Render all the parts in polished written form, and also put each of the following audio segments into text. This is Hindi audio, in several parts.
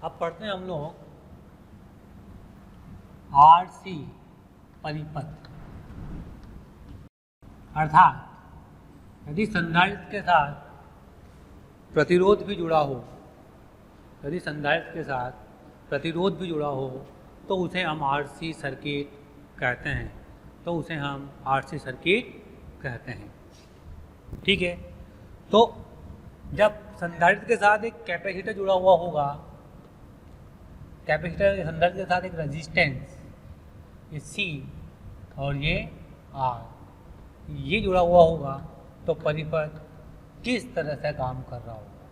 अब पढ़ते हैं हम लोग आरसी परिपथ। अर्थात यदि संधारित्र के साथ प्रतिरोध भी जुड़ा हो, यदि संधारित्र के साथ प्रतिरोध भी जुड़ा हो तो उसे हम आरसी सर्किट कहते हैं, तो उसे हम आरसी सर्किट कहते हैं। ठीक है, तो जब संधारित्र के साथ एक कैपेसिटर जुड़ा हुआ होगा, कैपेसिटर के संधारित्र के साथ एक रेजिस्टेंस ये C और ये R ये जुड़ा हुआ होगा, तो परिपथ किस तरह से काम कर रहा होगा,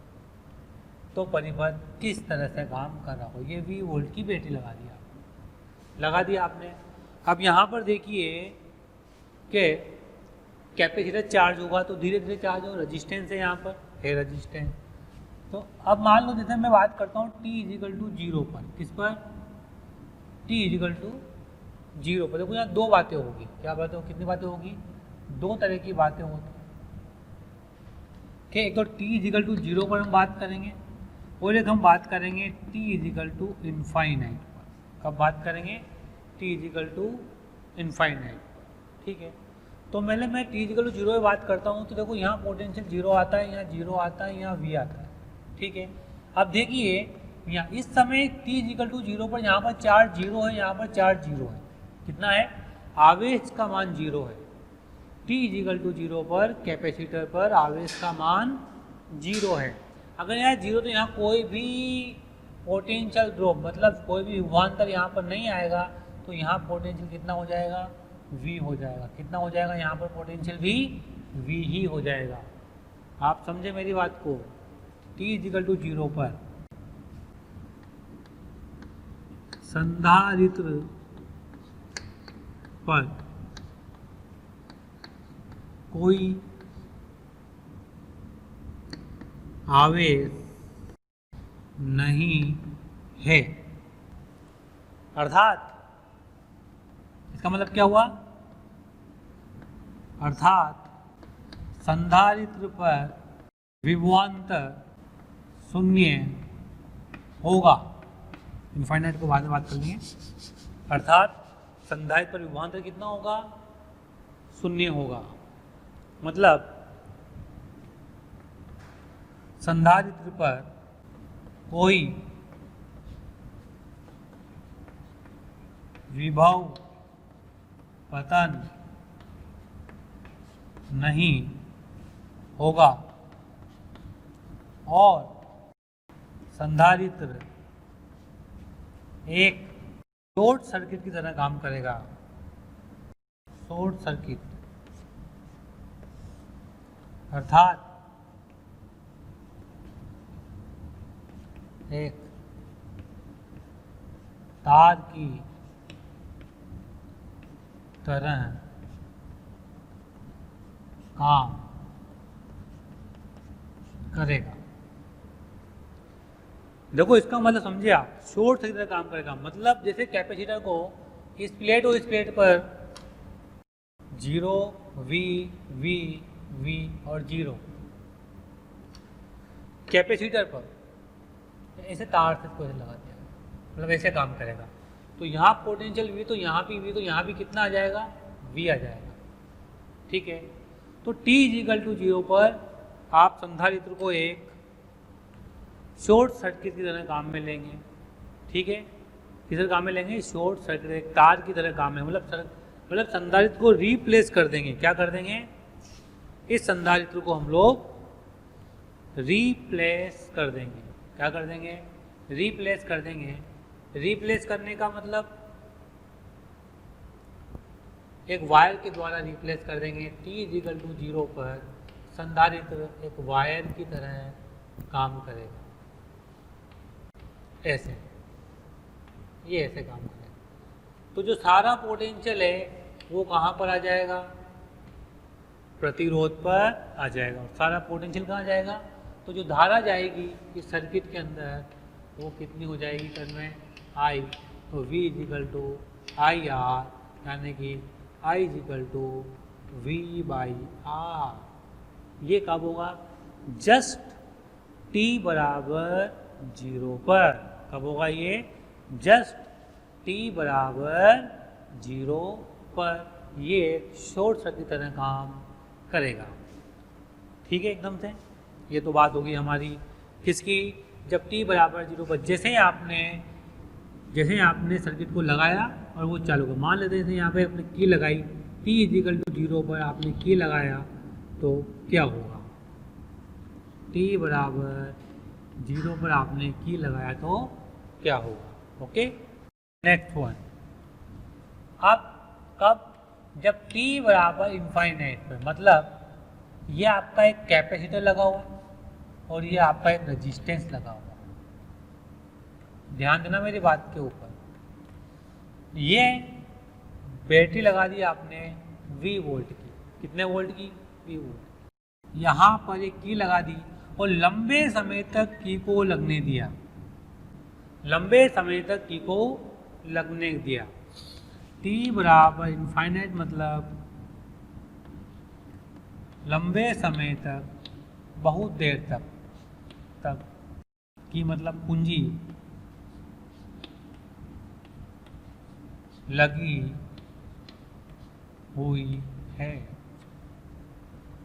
तो परिपथ किस तरह से काम कर रहा होगा। ये 20 वोल्ट की बैटरी लगा दिया आपने। अब यहाँ पर देखिए कि कैपेसिटर चार्ज होगा तो धीरे धीरे चार्ज हो, रेजिस्टेंस है यहाँ पर है रेजिस्टेंस। तो अब मान लो जैसे मैं बात करता हूँ t=0 पर, किस पर, t=0 पर। देखो यहाँ दो बातें होगी, क्या बातें हो, कितनी बातें होगी, दो तरह की बातें होती कि एक तो t=0 पर हम बात करेंगे और एक हम बात करेंगे t=इनफाइनाइट पर। कब बात करेंगे, t=इनफाइनाइट। ठीक है, तो मैंने मैं t=0 पर बात करता हूँ तो देखो यहाँ पोटेंशियल 0 आता है, यहाँ 0 आता है, यहाँ v आता है। ठीक है, अब देखिए यहाँ इस समय t=0 पर यहाँ पर चार्ज 0 है, यहाँ पर चार्ज 0 है। कितना है, आवेश का मान 0 है। t=0 पर कैपेसिटर पर आवेश का मान 0 है। अगर यहाँ 0 तो यहाँ कोई भी पोटेंशियल ड्रॉप मतलब कोई भी विभवांतर यहाँ पर नहीं आएगा, तो यहाँ पोटेंशियल कितना हो जाएगा, v हो जाएगा। कितना हो जाएगा, यहाँ पर पोटेंशियल भी v ही हो जाएगा। आप समझे मेरी बात को। t=0 पर संधारित्र पर कोई आवेश नहीं है, अर्थात इसका मतलब क्या हुआ, अर्थात संधारित्र पर विभवांतर शून्य होगा। इनफाइनाइट को बाद में बात कर लेंगे। अर्थात संधारित्र पर विभवांतर कितना होगा, शून्य होगा। मतलब संधारित्र पर कोई विभव पतन नहीं होगा और संधारित्र एक शॉर्ट सर्किट की तरह काम करेगा। शॉर्ट सर्किट अर्थात एक तार की तरह काम करेगा। देखो इसका मतलब समझे आप, शॉर्ट सर्किट तरह काम करेगा मतलब जैसे कैपेसिटर को इस प्लेट और इस प्लेट पर 0 V और 0 कैपेसिटर पर ऐसे तार से इसको लगा दिया, मतलब ऐसे काम करेगा। तो यहाँ पोटेंशियल V तो यहाँ भी V तो यहाँ भी कितना आ जाएगा, V आ जाएगा। ठीक है, तो t=0 पर आप संधारित्र को एक शॉर्ट सर्किट की तरह काम में लेंगे। ठीक है, किस तरह काम में लेंगे, शॉर्ट सर्किट, एक तार की तरह काम है। मतलब संधारित्र को रिप्लेस कर देंगे। क्या कर देंगे, इस संधारित्र को हम लोग रिप्लेस कर देंगे। क्या कर देंगे, रिप्लेस कर देंगे। रिप्लेस करने का मतलब एक वायर के द्वारा रिप्लेस कर देंगे। t=0 पर संधारित्र एक वायर की तरह काम करेगा। ऐसे ये ऐसे काम करेगा। तो जो सारा पोटेंशियल है वो कहाँ पर आ जाएगा, प्रतिरोध पर आ जाएगा। और सारा पोटेंशियल कहाँ जाएगा, तो जो धारा जाएगी इस सर्किट के अंदर वो कितनी हो जाएगी टर्म में, I। तो V=IR यानी कि I=V/R। ये कब होगा? जस्ट t बराबर 0 पर। कब होगा ये? जस्ट t बराबर 0 पर ये शॉर्ट सर्किट तरह काम करेगा। ठीक है, एकदम से ये तो बात होगी हमारी किसकी? जब t बराबर 0 पर जैसे ही आपने सर्किट को लगाया और वो चालू कर, मान लेते हैं यहाँ पे आपने की लगाई, t इजिकल टू 0 पर आपने की लगाया तो क्या होगा? t बराबर 0 पर आपने की लगाया तो क्या होगा? Okay, next one. अब कब? जब t बराबर इनफाइनाइट पर, मतलब ये आपका एक कैपेसिटर लगा हुआ और ये आपका एक रेजिस्टेंस लगा हुआ। ध्यान देना मेरी बात के ऊपर। ये बैटरी लगा दी आपने V वोल्ट की। कितने वोल्ट की? V volt. यहाँ पर एक की लगा दी और लंबे समय तक की को लगने दिया। लंबे समय तक की को लगने दिया। t बराबर इनफाइनाइट मतलब लंबे समय तक, बहुत देर तक की मतलब कुंजी लगी हुई है।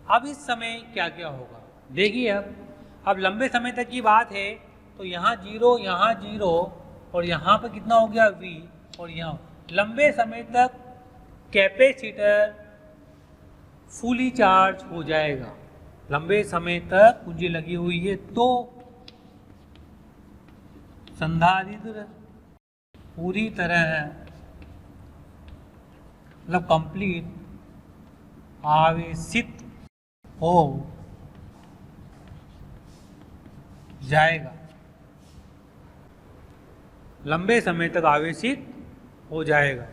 अब इस समय क्या क्या होगा देखिए। अब लंबे समय तक की बात है तो यहाँ 0 और यहाँ पर कितना हो गया? V। और यहाँ लंबे समय तक कैपेसिटर फुली चार्ज हो जाएगा। लंबे समय तक कुंजी लगी हुई है तो संधारित्र पूरी तरह मतलब कंप्लीट आवेशित हो जाएगा। लंबे समय तक आवेशित हो जाएगा।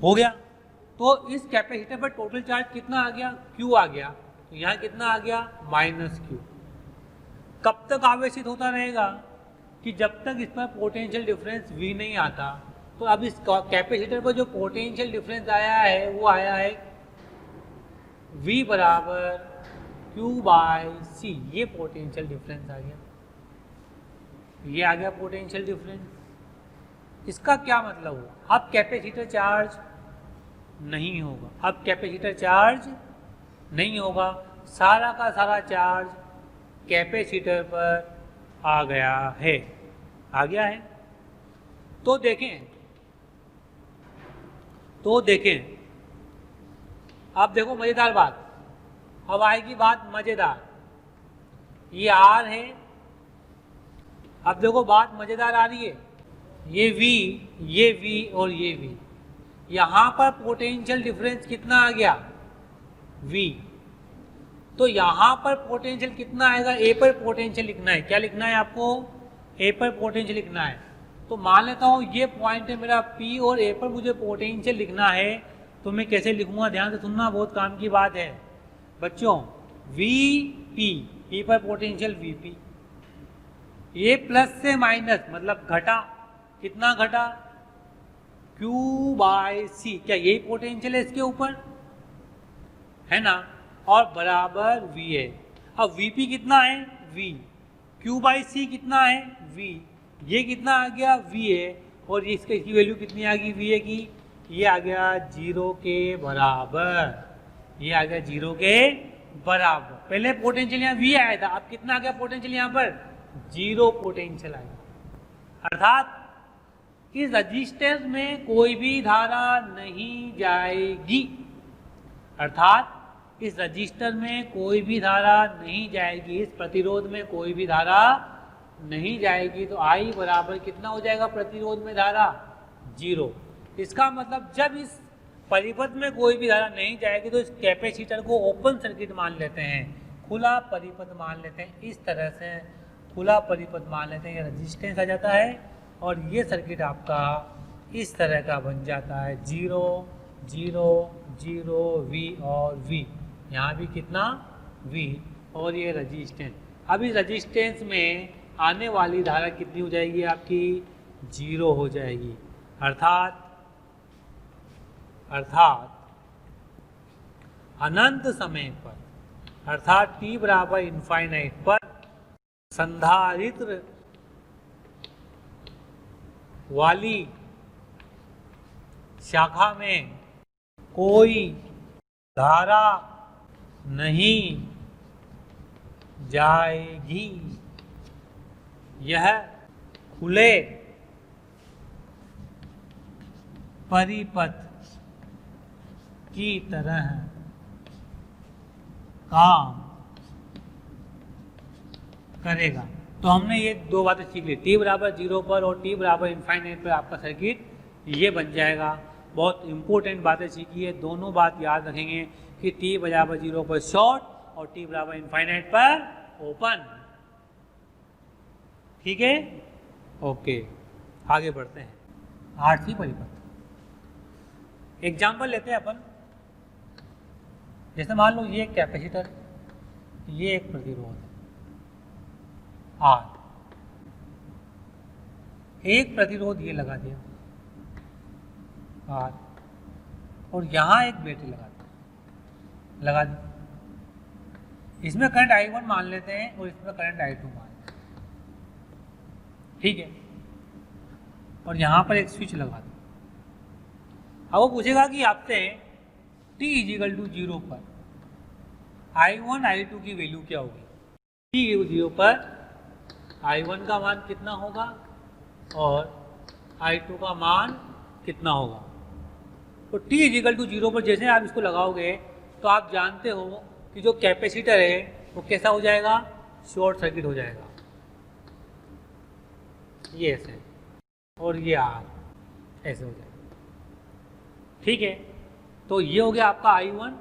हो गया। तो इस कैपेसिटर पर टोटल चार्ज कितना आ गया? Q आ गया। तो यहाँ कितना आ गया? -Q। कब तक आवेशित होता रहेगा? कि जब तक इस पर पोटेंशियल डिफरेंस V नहीं आता। तो अब इस कैपेसिटर पर जो पोटेंशियल डिफरेंस आया है वो आया है V बराबर Q/C। ये पोटेंशियल डिफरेंस आ गया। ये आ गया पोटेंशियल डिफरेंस। इसका क्या मतलब हुआ? अब कैपेसिटर चार्ज नहीं होगा। अब कैपेसिटर चार्ज नहीं होगा। सारा का सारा चार्ज कैपेसिटर पर आ गया है। आ गया है। तो देखें अब देखो मजेदार बात। अब आएगी बात मजेदार। ये R है। अब देखो बात मजेदार आ रही है। ये V और ये V। यहाँ पर पोटेंशियल डिफरेंस कितना आ गया? V। तो यहाँ पर पोटेंशियल कितना आएगा? A पर पोटेंशियल लिखना है। क्या लिखना है आपको? A पर पोटेंशियल लिखना है। तो मान लेता हूँ ये पॉइंट है मेरा P और A पर मुझे पोटेंशियल लिखना है। तो मैं कैसे लिखूंगा? ध्यान से सुनना, बहुत काम की बात है बच्चों। VP, P पर पोटेंशियल VP। ये प्लस से माइनस मतलब घटा। कितना घटा? Q/C। क्या यही पोटेंशियल है इसके ऊपर? है ना? और बराबर V है। अब VP कितना है? V। Q/C कितना है? V। ये कितना आ गया? V है। और इसकी वैल्यू कितनी आ गई? V की ये आ गया 0 के बराबर। ये आ गया 0 के बराबर। पहले पोटेंशियल यहाँ V आया था। अब कितना आ गया पोटेंशियल यहाँ पर? 0 पोटेंशियल आया। अर्थात इस रजिस्टेंस में कोई भी धारा नहीं जाएगी। अर्थात इस रजिस्टर में कोई भी धारा नहीं जाएगी। इस प्रतिरोध में कोई भी धारा नहीं जाएगी। तो I बराबर कितना हो जाएगा प्रतिरोध में धारा? 0। इसका मतलब जब इस परिपथ में कोई भी धारा नहीं जाएगी तो इस कैपेसिटर को ओपन सर्किट मान लेते हैं, खुला परिपथ मान लेते हैं। इस तरह से खुला परिपथ मान लेते हैं। ये रजिस्टेंस आ जाता है और ये सर्किट आपका इस तरह का बन जाता है 0 0 0 V और V। यहाँ भी कितना? V और ये रजिस्टेंस। अब इस रजिस्टेंस में आने वाली धारा कितनी हो जाएगी आपकी? 0 हो जाएगी। अर्थात अनंत समय पर अर्थात t बराबर इनफाइनाइट पर संधारित्र वाली शाखा में कोई धारा नहीं जाएगी। यह खुले परिपथ की तरह काम करेगा। तो हमने ये दो बातें सीख ली, t बराबर 0 पर और t बराबर इनफाइनाइट पर आपका सर्किट ये बन जाएगा। बहुत इंपॉर्टेंट बातें सीखी है, दोनों बात याद रखेंगे कि t बराबर 0 पर शॉर्ट और t बराबर इनफाइनाइट पर ओपन। ठीक है, ओके, आगे बढ़ते हैं। आरसी परिपथ एग्जाम्पल लेते हैं अपन। जैसे मान लो ये एक कैपेसिटर, ये एक प्रतिरोध है R, एक प्रतिरोध ये लगा दिया R, और यहां एक बैटरी लगा दी। इसमें करंट I1 मान लेते हैं और इसमें करंट I2 मान लेते हैं। ठीक है, और यहां पर एक स्विच लगा दो। अब वो पूछेगा कि आपसे t = 0 पर I1 I2 की वैल्यू क्या होगी। t 0 पर I1 का मान कितना होगा और I2 का मान कितना होगा। तो t = 0 पर जैसे आप इसको लगाओगे तो आप जानते हो कि जो कैपेसिटर है वो कैसा हो जाएगा, शॉर्ट सर्किट हो जाएगा। ये ऐसे और ये R ऐसे हो जाएगा। ठीक है, तो ये हो गया आपका I1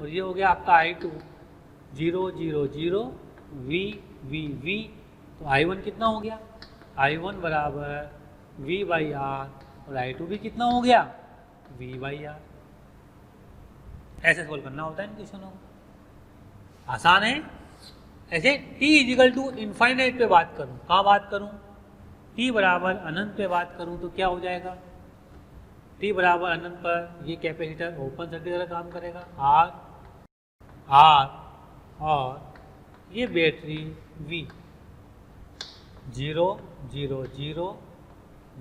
और ये हो गया आपका I2, 0 0 0 V V V। तो I1 कितना हो गया, I1 बराबर V/R और I2 भी कितना हो गया, V/R। ऐसे सोल्व करना होता है इन क्वेश्चनों को, आसान है। ऐसे t = इनफाइनाइट पे बात करूं, कहाँ बात करूं, t बराबर अनंत पे बात करूं तो क्या हो जाएगा, t बराबर अनंत पर ये कैपेसिटर ओपन सर्किट तरह काम करेगा R और ये बैटरी V, 0 0 0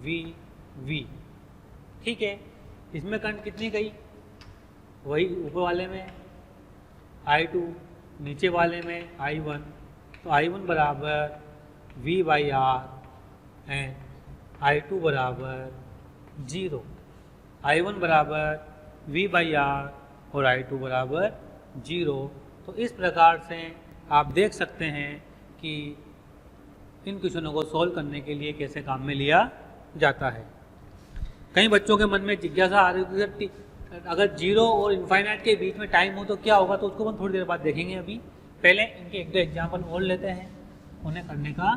V V। ठीक है, इसमें करंट कितनी गई, वही ऊपर वाले में I2, नीचे वाले में I1। तो I1 बराबर V/R एंड I2 बराबर 0। I1 बराबर V/R और I2 बराबर 0। तो इस प्रकार से आप देख सकते हैं कि इन क्वेश्चनों को सॉल्व करने के लिए कैसे काम में लिया जाता है। कई बच्चों के मन में जिज्ञासा आ रही है कि अगर 0 और इनफाइनाइट के बीच में टाइम हो तो क्या होगा, तो उसको हम थोड़ी देर बाद देखेंगे। अभी पहले इनके एक दो एग्जाम्पल और लेते हैं, उन्हें करने का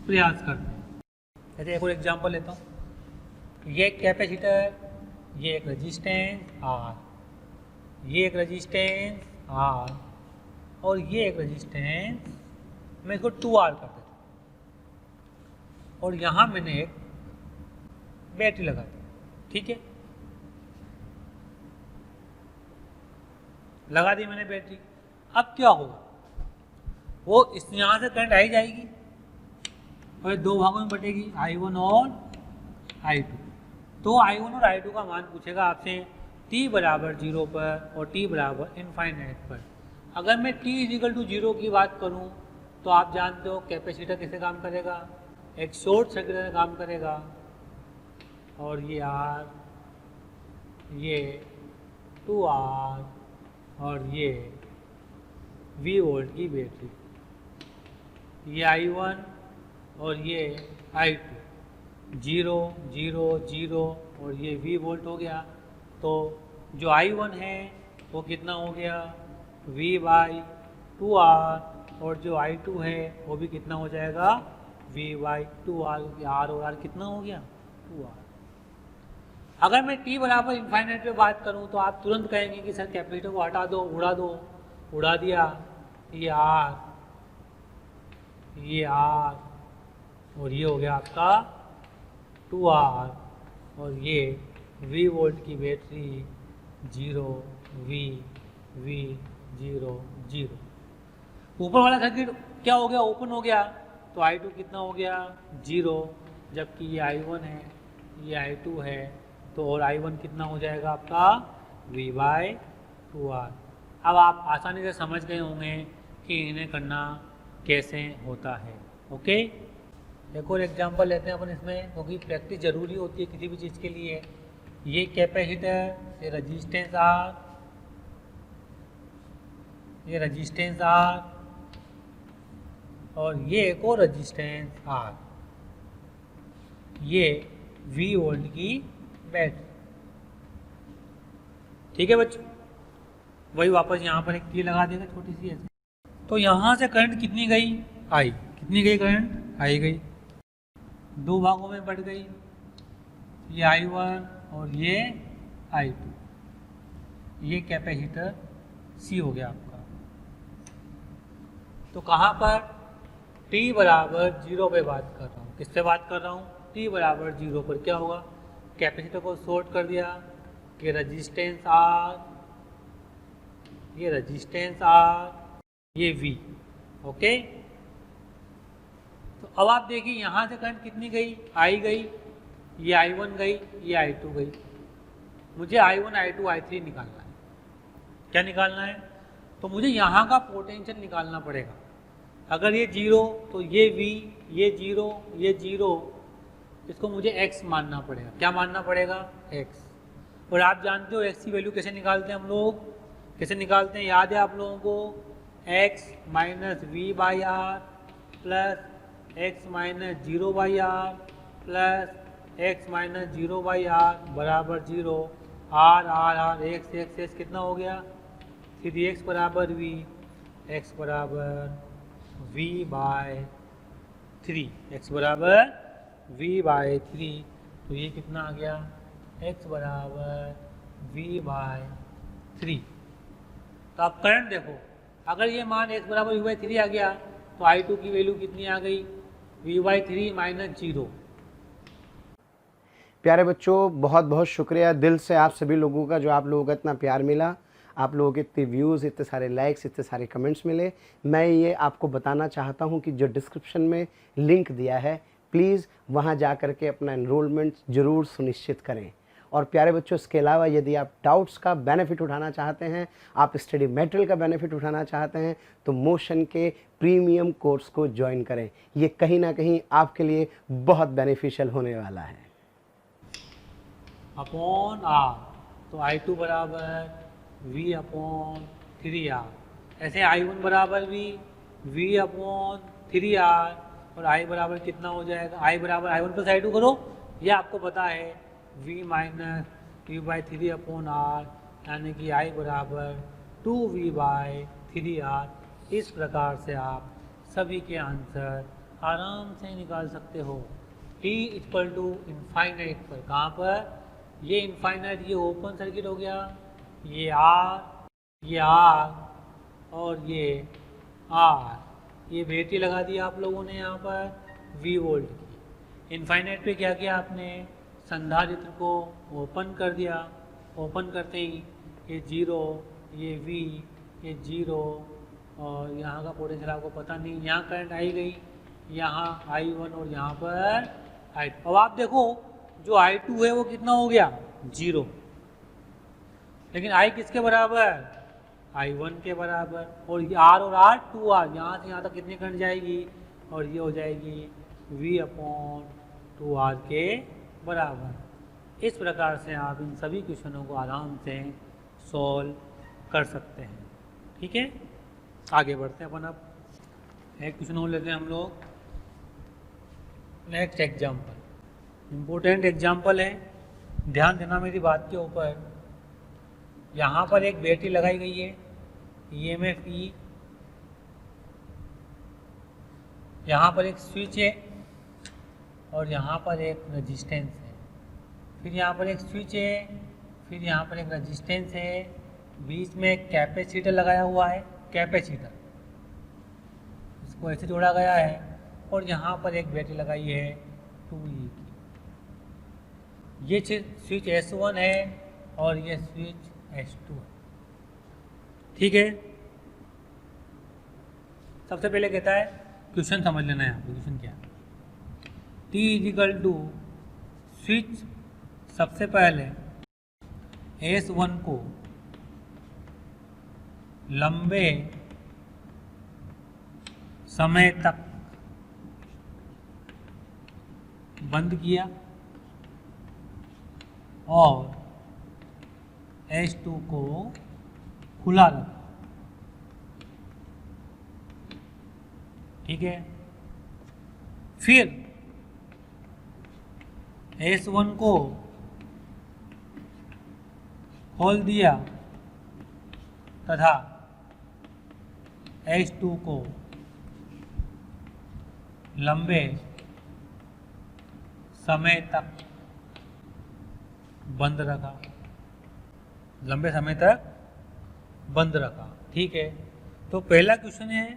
प्रयास करते हैं। जैसे एक और एग्जाम्पल लेता हूँ, ये एक कैपेसिटर, ये एक रेजिस्टेंस R, ये एक रेजिस्टेंस R और ये एक रेजिस्टेंस, मैं इसको 2R कर देता हूँ और यहाँ मैंने एक बैटरी लगा दी। ठीक है, लगा दी मैंने बैटरी। अब क्या होगा, वो इस यहाँ से करंट आई जाएगी और दो भागों में बटेगी, I1 और I2। तो I1 और I2 का मान पूछेगा आपसे t बराबर 0 पर और t बराबर इनफाइनाइट पर। अगर मैं t = 0 की बात करूं तो आप जानते हो कैपेसिटर कैसे काम करेगा, एक शॉर्ट सर्किट में काम करेगा। और ये R, ये 2R और ये V वोल्ट की बैटरी, ये I1 और ये I2, 0 0 0 और ये V वोल्ट हो गया। तो जो I1 है वो कितना हो गया, V/2R और जो I2 है वो भी कितना हो जाएगा, V/2R। R और R कितना हो गया, 2R। अगर मैं t बराबर इनफाइनाइट पे बात करूं तो आप तुरंत कहेंगे कि सर कैपेसिटर को हटा दो, उड़ा दिया। ये R, ये R और ये हो गया आपका 2R और ये V वोल्ट की बैटरी 0 V V 0 0। ऊपर वाला सर्किट क्या हो गया, ओपन हो गया, तो I2 कितना हो गया 0, जबकि ये I1 है, ये I2 है, तो और I1 कितना हो जाएगा आपका V/2R। अब आप आसानी से समझ गए होंगे कि इन्हें करना कैसे होता है। ओके, एक और एग्जांपल लेते हैं अपन इसमें, क्योंकि प्रैक्टिस ज़रूरी होती है किसी भी चीज़ के लिए। ये कैपेसिटर, ये रजिस्टेंस R, ये रजिस्टेंस R, और ये एक और रजिस्टेंस R, ये V वोल्ट की बैटरी। ठीक है बच्चों, वही वापस यहाँ पर एक तीर लगा देगा छोटी सी ऐसे। तो यहाँ से करंट कितनी गई, आई, कितनी गई करंट, आई गई, दो भागों में बढ़ गई, ये I1 और ये I2। ये कैपेसिटर C हो गया आपका। तो कहाँ पर, t बराबर 0 पे बात कर रहा हूँ, किससे बात कर रहा हूँ, t बराबर 0 पर क्या होगा, कैपेसिटर को शॉर्ट कर दिया कि रजिस्टेंस R, ये रजिस्टेंस R, ये V। ओके, तो अब आप देखिए यहाँ से करंट कितनी गई, आई गई, ये I1 गई, ये I2 गई। मुझे I1 I2 I3 निकालना है। क्या निकालना है, तो मुझे यहाँ का पोटेंशियल निकालना पड़ेगा। अगर ये 0 तो ये V, ये 0, ये 0, इसको मुझे x मानना पड़ेगा। क्या मानना पड़ेगा, x। और आप जानते हो x की वैल्यू कैसे निकालते हैं हम लोग, कैसे निकालते हैं, याद है आप लोगों को, x minus V/R plus x minus 0/R plus x minus 0/R बराबर 0। R R R x कितना हो गया, फिर x बराबर V, x बराबर V/3, x बराबर V/3। तो ये कितना आ गया, x बराबर V/3। तो आप करंट देखो, अगर ये मान x बराबर V/3 आ गया तो I2 की वैल्यू कितनी आ गई, V/3 माइनस 0। प्यारे बच्चों, बहुत बहुत शुक्रिया दिल से आप सभी लोगों का, जो आप लोगों का इतना प्यार मिला, आप लोगों के इतने व्यूज़, इतने सारे लाइक्स, इतने सारे कमेंट्स मिले। मैं ये आपको बताना चाहता हूँ कि जो डिस्क्रिप्शन में लिंक दिया है, प्लीज़ वहाँ जा कर के अपना एनरोलमेंट ज़रूर सुनिश्चित करें। और प्यारे बच्चों, इसके अलावा यदि आप डाउट्स का बेनिफिट उठाना चाहते हैं, आप स्टडी मटेरियल का बेनिफिट उठाना चाहते हैं, तो मोशन के प्रीमियम कोर्स को ज्वाइन करें। ये कहीं ना कहीं आपके लिए बहुत बेनिफिशियल होने वाला है। अपॉन R, तो I2 बराबर V/3R। ऐसे I1 बराबर भी V/3R, और I बराबर कितना हो जाएगा, I बराबर I1 प्लस I2 करो, ये आपको पता है V माइनस V/3/R, यानी कि I बराबर 2V/3R। इस प्रकार से आप सभी के आंसर आराम से निकाल सकते हो। t इक्वल टू इनफाइनाइट पर, कहाँ पर, ये इनफाइनाइट, ये ओपन सर्किट हो गया, ये R, ये R और ये R, ये बैटरी लगा दी आप लोगों ने यहाँ पर V वोल्ट की। इनफाइनाइट पे क्या किया आपने, संधारित्र को ओपन कर दिया, ओपन करते ही ये 0, ये V, ये 0, और यहाँ का पोटेंशियल आपको पता नहीं, यहाँ करंट आई गई, यहाँ I1 और यहाँ पर I2। अब आप देखो जो I2 है वो कितना हो गया 0, लेकिन I किसके बराबर, I1 के बराबर, और ये R और R 2R, यहाँ से यहाँ तक कितनी करंट जाएगी, और ये हो जाएगी V/2R के बराबर। इस प्रकार से आप इन सभी क्वेश्चनों को आराम से सॉल्व कर सकते हैं। ठीक है, आगे बढ़ते हैं अपन। अब एक क्वेश्चन और लेते हैं हम लोग। नेक्स्ट एग्जाम्पल, इम्पोर्टेंट एग्जाम्पल है, ध्यान देना मेरी बात के ऊपर। यहाँ पर एक बैटरी लगाई गई है, EMF E, यहाँ पर एक स्विच है और यहाँ पर एक रेजिस्टेंस है, फिर यहाँ पर एक स्विच है, फिर यहाँ पर एक रेजिस्टेंस है, बीच में एक कैपेसिटर लगाया हुआ है, कैपेसिटर इसको ऐसे जोड़ा गया है, और यहाँ पर एक बैटरी लगाई है 2E की। ये स्विच S1 है और ये स्विच S2 है। ठीक है, सबसे पहले कहता है क्वेश्चन समझ लेना है। यहाँ पे क्वेश्चन क्या है, टी इजिकल टू स्विच सबसे पहले S1 को लंबे समय तक बंद किया और S2 को खुला रखा। ठीक है, फिर S1 को खोल दिया तथा S2 को लंबे समय तक बंद रखा, लंबे समय तक बंद रखा। ठीक है, तो पहला क्वेश्चन है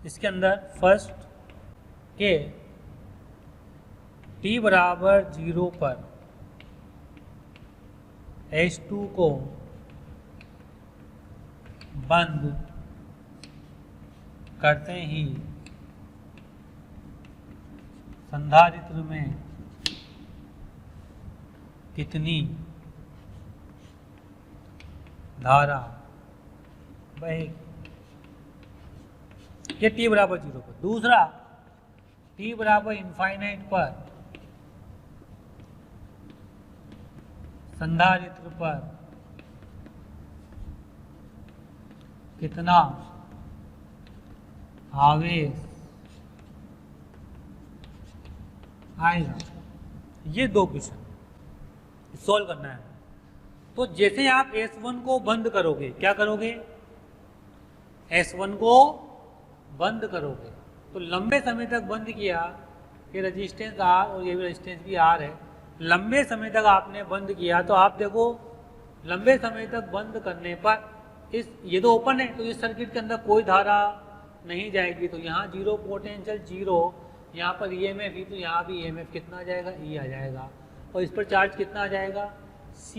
इसके अंदर फर्स्ट के t बराबर 0 पर S2 को बंद करते ही संधारित्र में कितनी धारा बहेगी, ये t बराबर 0 पर। दूसरा, t बराबर इनफाइनाइट पर संधारित्र पर कितना आवेश आएगा। ये दो क्वेश्चन सॉल्व करना है। तो जैसे आप S1 को बंद करोगे, क्या करोगे, S1 को बंद करोगे, तो लंबे समय तक बंद किया, ये रेजिस्टेंस R और ये भी रेजिस्टेंस भी R है, लंबे समय तक आपने बंद किया, तो आप देखो लंबे समय तक बंद करने पर ये तो ओपन है, तो इस सर्किट के अंदर कोई धारा नहीं जाएगी, तो यहाँ जीरो पोटेंशियल जीरो, यहाँ पर EMF ही, तो यहाँ भी EMF कितना आ जाएगा, E आ जाएगा, और इस पर चार्ज कितना आ जाएगा, C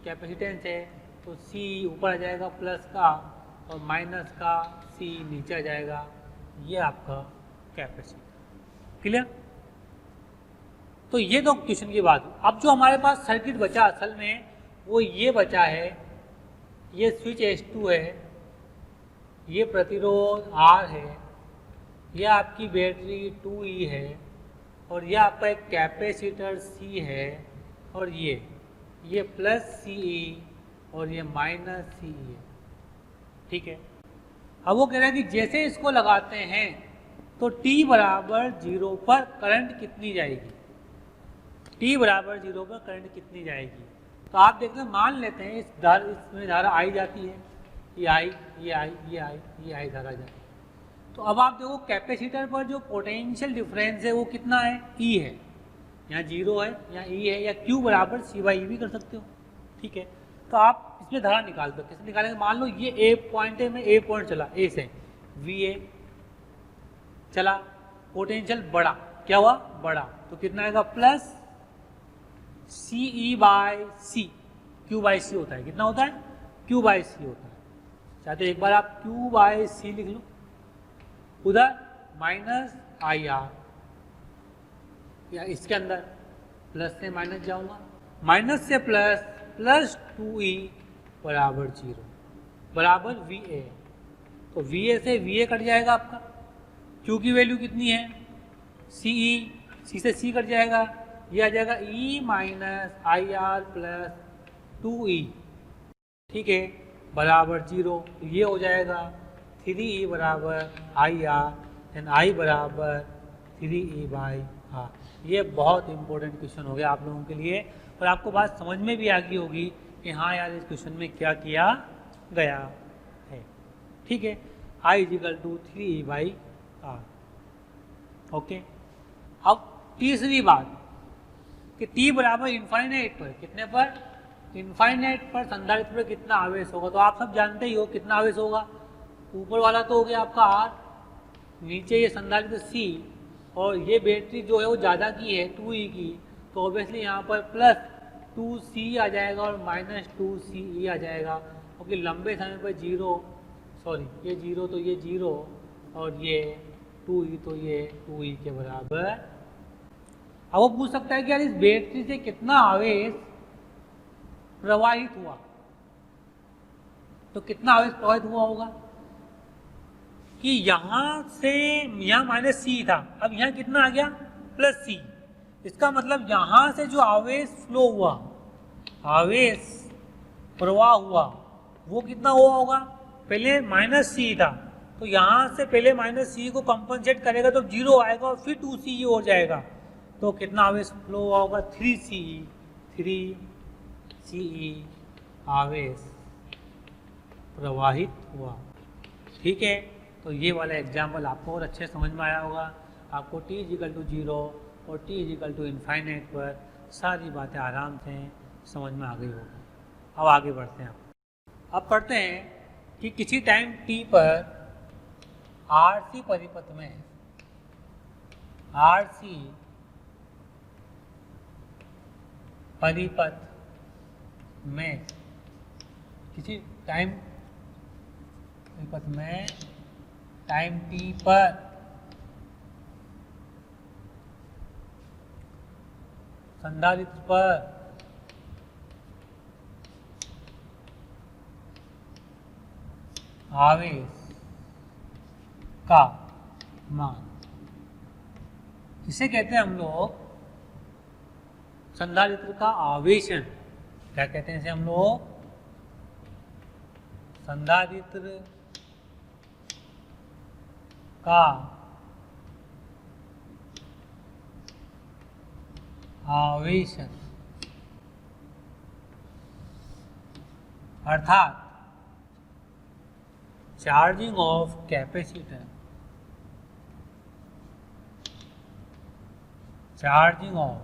कैपेसिटेंस है, तो C ऊपर आ जाएगा प्लस का और माइनस का C नीचे आ जाएगा, ये आपका कैपेसिटर। क्लियर? तो ये तो क्वेश्चन की बात। अब जो हमारे पास सर्किट बचा असल में वो ये बचा है, ये स्विच S2 है, ये प्रतिरोध R है, ये आपकी बैटरी 2E है, और ये आपका एक कैपेसिटर C है, और ये प्लस CE और ये माइनस CE है। ठीक है, अब वो कह रहा है कि जैसे इसको लगाते हैं तो t बराबर 0 पर करंट कितनी जाएगी, t बराबर 0 पर करंट कितनी जाएगी। तो आप देखते हैं, मान लेते हैं इसमें धारा आई जाती है, ये आई धारा जाती है। तो अब आप देखो कैपेसिटर पर जो पोटेंशियल डिफरेंस है वो कितना है, E है, यहाँ 0 है, यहाँ E है, या Q बराबर C/E भी कर सकते हो। ठीक है, तो आप इसमें धारा निकाल दो। कैसे निकालेंगे, मान लो ये A पॉइंट है, मैं A पॉइंट चला, A से VA चला, पोटेंशियल बढ़ा, क्या हुआ, बढ़ा, तो कितना आएगा, प्लस CE/C, Q/C होता है, कितना होता है, Q/C होता है। चाहते एक बार आप Q/C लिख लो, उधर माइनस IR, या इसके अंदर प्लस से माइनस जाऊंगा, माइनस से प्लस, प्लस 2E बराबर 0 बराबर VA, तो VA से VA कट जाएगा आपका, Q की वैल्यू कितनी है, CE, C से C कट जाएगा, ये आ जाएगा E minus IR plus 2E। ठीक है, बराबर 0, तो ये हो जाएगा 3E बराबर IR एंड I बराबर 3E/R। ये बहुत इंपॉर्टेंट क्वेश्चन हो गया आप लोगों के लिए, और आपको बात समझ में भी आ गई होगी कि हाँ यार इस क्वेश्चन में क्या किया गया है। ठीक है, I = 3E/R। ओके, अब तीसरी बात कि t बराबर इनफाइनाइट पर, कितने पर, इनफाइनाइट पर संधारित्र पर कितना आवेश होगा। तो आप सब जानते ही हो कितना आवेश होगा, ऊपर वाला तो हो गया आपका R, नीचे ये संधारित्र C, और ये बैटरी जो है वो ज़्यादा की है 2E की, तो ऑब्वियसली यहाँ पर प्लस 2C आ जाएगा और माइनस 2CE आ जाएगा, क्योंकि लंबे समय पर 0 सॉरी ये 0 तो ये 0 और ये 2e तो ये 2e के बराबर। अब वो पूछ सकता है कि यार इस बैटरी से कितना आवेश प्रवाहित हुआ, तो कितना आवेश प्रवाहित हुआ होगा कि यहाँ से यहाँ माइनस सी था, अब यहाँ कितना आ गया प्लस सी। इसका मतलब यहाँ से जो आवेश फ्लो हुआ, आवेश प्रवाह हुआ, वो कितना हुआ होगा, पहले माइनस सी था तो यहाँ से पहले माइनस सी को कंपनसेट करेगा तो 0 आएगा और फिर 2सी हो जाएगा, तो कितना आवेश फ्लो हुआ होगा 3सी आवेश प्रवाहित हुआ। ठीक है, तो ये वाला एग्जाम्पल आपको और अच्छे समझ में आया होगा। आपको t = 0 और t = इनफाइनाइट पर सारी बातें आराम से समझ में आ गई होगी। अब आगे बढ़ते हैं। अब पढ़ते हैं कि किसी टाइम t पर RC परिपथ में RC परिपथ में किसी टाइम परिपथ में टाइम t पर संधारित्र पर आवेश का मान, इसे कहते हैं हम लोग संधारित्र का आवेशन। क्या कहते हैं इसे हम लोग, संधारित्र का आवेशन, अर्थात charging of capacitor, charging of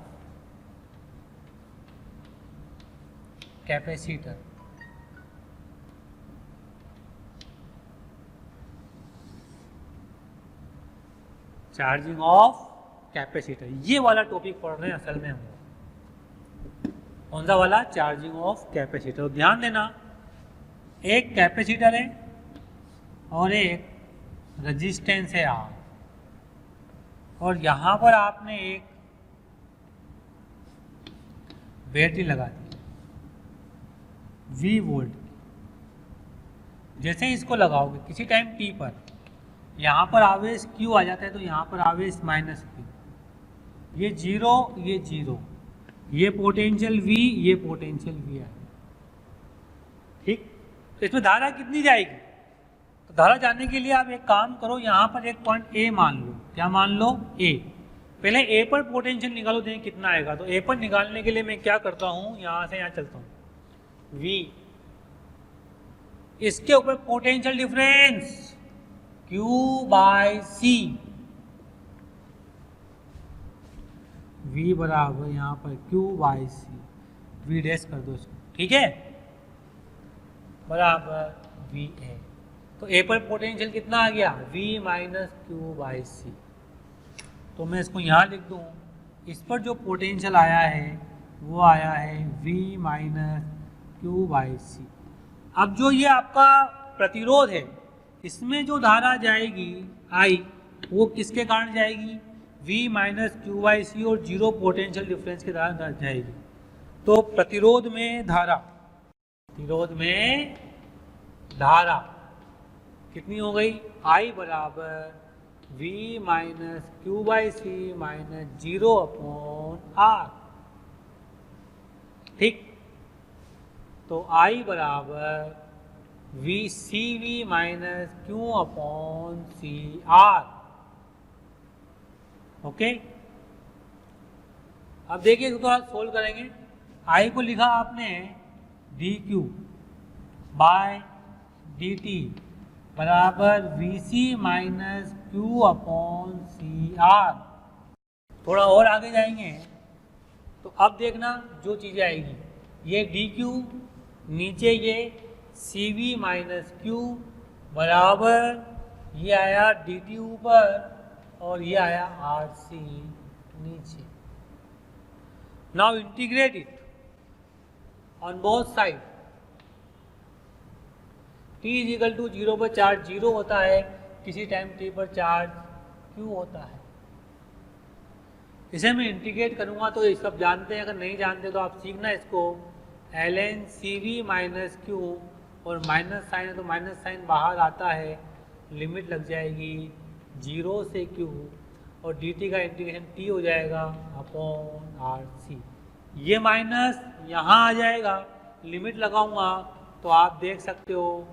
capacitor. Charging of capacitor, ये वाला टॉपिक पढ़ रहे हैं असल में हम लोग। कौन सा वाला, चार्जिंग ऑफ कैपेसिटर। ध्यान देना, एक कैपेसिटर है और एक रेजिस्टेंस है R, और यहाँ पर आपने एक बैटरी लगा दी V वोल्ट। जैसे इसको लगाओगे किसी टाइम t पर, यहाँ पर आवेश Q आ जाता है तो यहाँ पर आवेश -Q, ये 0 ये 0, ये पोटेंशियल V ये पोटेंशियल V है। ठीक, तो इसमें धारा कितनी जाएगी, तो धारा जानने के लिए आप एक काम करो, यहाँ पर एक पॉइंट A मान लो। क्या मान लो, A। पहले A पर पोटेंशियल निकालो, देखें कितना आएगा। तो A पर निकालने के लिए मैं क्या करता हूँ, यहाँ से यहाँ चलता हूँ, V, इसके ऊपर पोटेंशियल डिफरेंस Q/C, V बराबर यहाँ पर Q/C, V डैश कर दो इसको, ठीक है, बराबर VA। तो A पर पोटेंशियल कितना आ गया, V - Q/C। तो मैं इसको यहाँ लिख दूँ, इस पर जो पोटेंशियल आया है वो आया है V - Q/C। अब जो ये आपका प्रतिरोध है, इसमें जो धारा जाएगी I, वो किसके कारण जाएगी, V - Q/C और 0 पोटेंशियल डिफरेंस के कारण जाएगी। तो प्रतिरोध में धारा, प्रतिरोध में धारा कितनी हो गई, I बराबर V - Q/C - 0/R। ठीक, तो I बराबर CV - Q/CR। ओके, अब देखिए इसको थोड़ा सोल्व करेंगे। I को लिखा आपने dQ/dt बराबर VC - Q/CR। थोड़ा और आगे जाएंगे तो अब देखना जो चीज़ें आएगी, ये dQ, नीचे ये CV - Q बराबर ये आया dt ऊपर और ये आया RC नीचे। Now integrate it on both side. t is equal to 0 पर चार्ज 0 होता है, किसी टाइम t पर चार्ज q होता है। इसे मैं इंटीग्रेट करूँगा तो ये सब जानते हैं, अगर नहीं जानते तो आप सीखना इसको। ln cv माइनस क्यू, और माइनस साइन है तो माइनस साइन बाहर आता है, लिमिट लग जाएगी 0 से q, और dt का इंटीग्रेशन t हो जाएगा अपॉन RC। ये माइनस यहाँ आ जाएगा, लिमिट लगाऊंगा तो आप देख सकते हो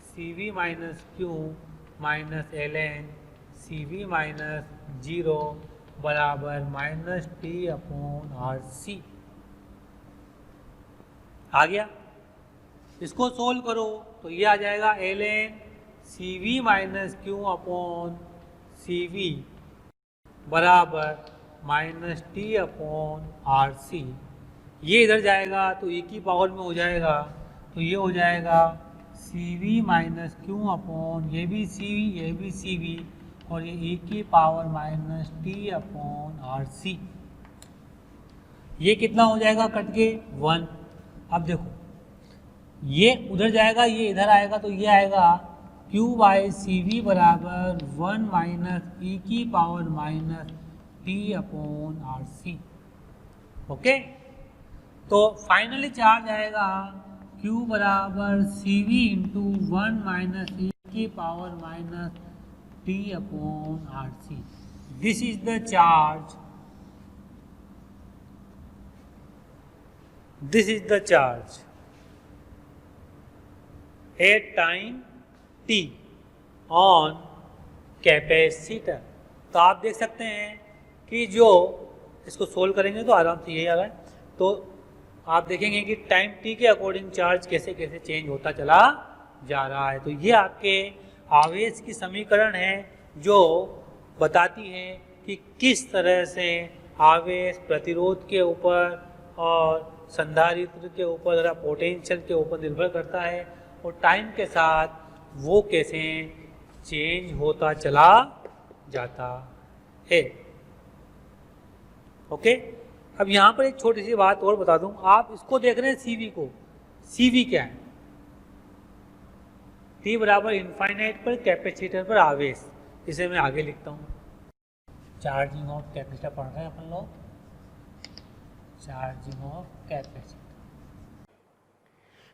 cv minus Q minus ln cv minus 0 बराबर माइनस टी अपॉन RC। आ गया। इसको सोल्व करो तो ये आ जाएगा ln cv minus Q upon cv बराबर माइनस टी अपॉन RC। ये इधर जाएगा तो e की पावर में हो जाएगा, तो ये हो जाएगा cv माइनस क्यू अपॉन ये भी cv और ये e की power minus T upon RC। ये कितना हो जाएगा कट के 1। अब देखो ये उधर जाएगा, ये इधर आएगा, तो ये आएगा q बाई सी वी बराबर 1 माइनस ई की power minus T upon RC। Okay, तो फाइनली चार्ज आएगा q बराबर C we into 1 minus e की power minus T upon RC। This is the charge, this is the charge at time t on capacitor. तो आप देख सकते हैं कि जो इसको सोल्व करेंगे तो आराम से यही आ रहा है, तो आप देखेंगे कि टाइम t के अकॉर्डिंग चार्ज कैसे कैसे चेंज होता चला जा रहा है। तो ये आपके आवेश की समीकरण है जो बताती है कि किस तरह से आवेश प्रतिरोध के ऊपर और संधारित्र के ऊपर तथा पोटेंशियल के ऊपर निर्भर करता है, और टाइम के साथ वो कैसे चेंज होता चला जाता है। ओके, अब यहाँ पर एक छोटी सी बात और बता दूं, आप इसको देख रहे हैं सीवी को, सीवी क्या है? टी बराबर इनफाइनाइट पर कैपेसिटर पर आवेश, इसे मैं आगे लिखता हूँ। चार्जिंग ऑफ कैपेसिटर पढ़ रहे हैं अपन लोग, चार्जिंग ऑफ कैपेसिटर।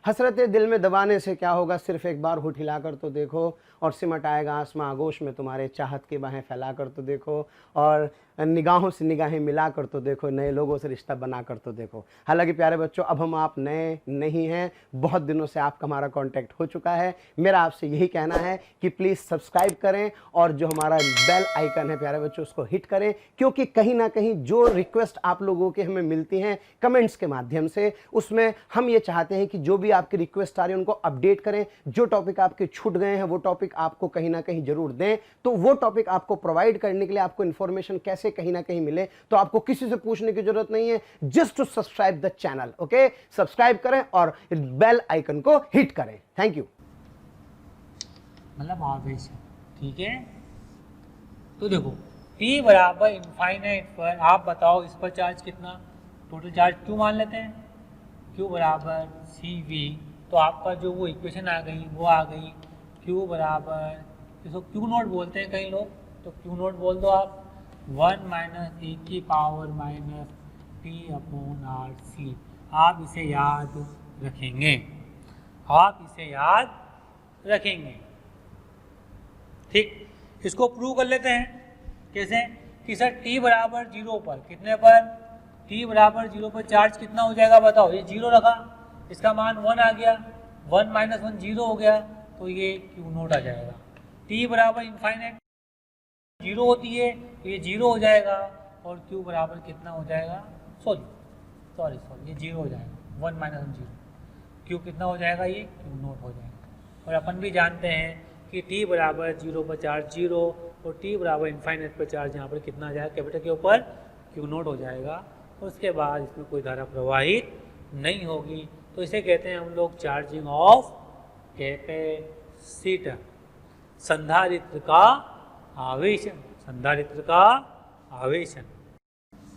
हसरतें दिल में दबाने से क्या होगा, सिर्फ एक बार होठ हिलाकर तो देखो, और सिमट आएगा आसमां आगोश में तुम्हारे चाहत की बाहें फैलाकर तो देखो, और निगाहों से निगाहें मिलाकर तो देखो, नए लोगों से रिश्ता बनाकर तो देखो। हालांकि प्यारे बच्चों, अब हम आप नए नहीं हैं, बहुत दिनों से आपका हमारा कांटेक्ट हो चुका है। मेरा आपसे यही कहना है कि प्लीज़ सब्सक्राइब करें, और जो हमारा बेल आइकन है प्यारे बच्चों उसको हिट करें, क्योंकि कहीं ना कहीं जो रिक्वेस्ट आप लोगों के हमें मिलती हैं कमेंट्स के माध्यम से, उसमें हम ये चाहते हैं कि जो भी आपकी रिक्वेस्ट आ रही है उनको अपडेट करें। जो टॉपिक आपके छूट गए हैं वो टॉपिक आपको कहीं ना कहीं जरूर दें, तो वो टॉपिक आपको प्रोवाइड करने के लिए आपको इन्फॉर्मेशन कैसे कहीं ना कहीं मिले, तो आपको किसी से पूछने की जरूरत नहीं है, just to subscribe the channel. Okay, subscribe करें और बेल आइकन को हिट करें। Thank you. मतलब आवेश है, ठीक है। तो देखो T बराबर इनफाइनाइट पर आप बताओ इस पर चार्ज कितना, टोटल चार्ज Q मान लेते हैं, Q बराबर CV। तो आपका जो वो इक्वेशन आ गई वो आ गई Q बराबर, इसको Q नोट बोलते हैं कई लोग, तो Q नोट बोल दो आप, 1 माइनस ई की power minus T upon RC। आप इसे याद रखेंगे, आप इसे याद रखेंगे, ठीक। इसको प्रूव कर लेते हैं कैसे, कि सर T बराबर 0 पर, कितने पर, T बराबर 0 पर चार्ज कितना हो जाएगा बताओ। ये 0 रखा, इसका मान 1 आ गया, 1 माइनस 1 0 हो गया, तो ये Q नोट आ जाएगा। T बराबर इनफाइनाइट 0 होती है, तो ये 0 हो जाएगा, और Q बराबर कितना हो जाएगा, सॉरी ये 0 हो जाएगा, 1 माइनस 1 0, Q कितना हो जाएगा, ये Q नोट हो जाएगा। और अपन भी जानते हैं कि T बराबर 0 पर चार्ज 0, और T बराबर इनफाइनाइट पर चार्ज यहाँ पर कितना आ जाएगा, कैपिटल के ऊपर Q नोट हो जाएगा, और उसके बाद इसमें कोई धारा प्रवाहित नहीं होगी, तो इसे कहते हैं हम लोग चार्जिंग ऑफ कैपेसिटर, संधारित्र का आवेशन, संधारित्र का आवेशन।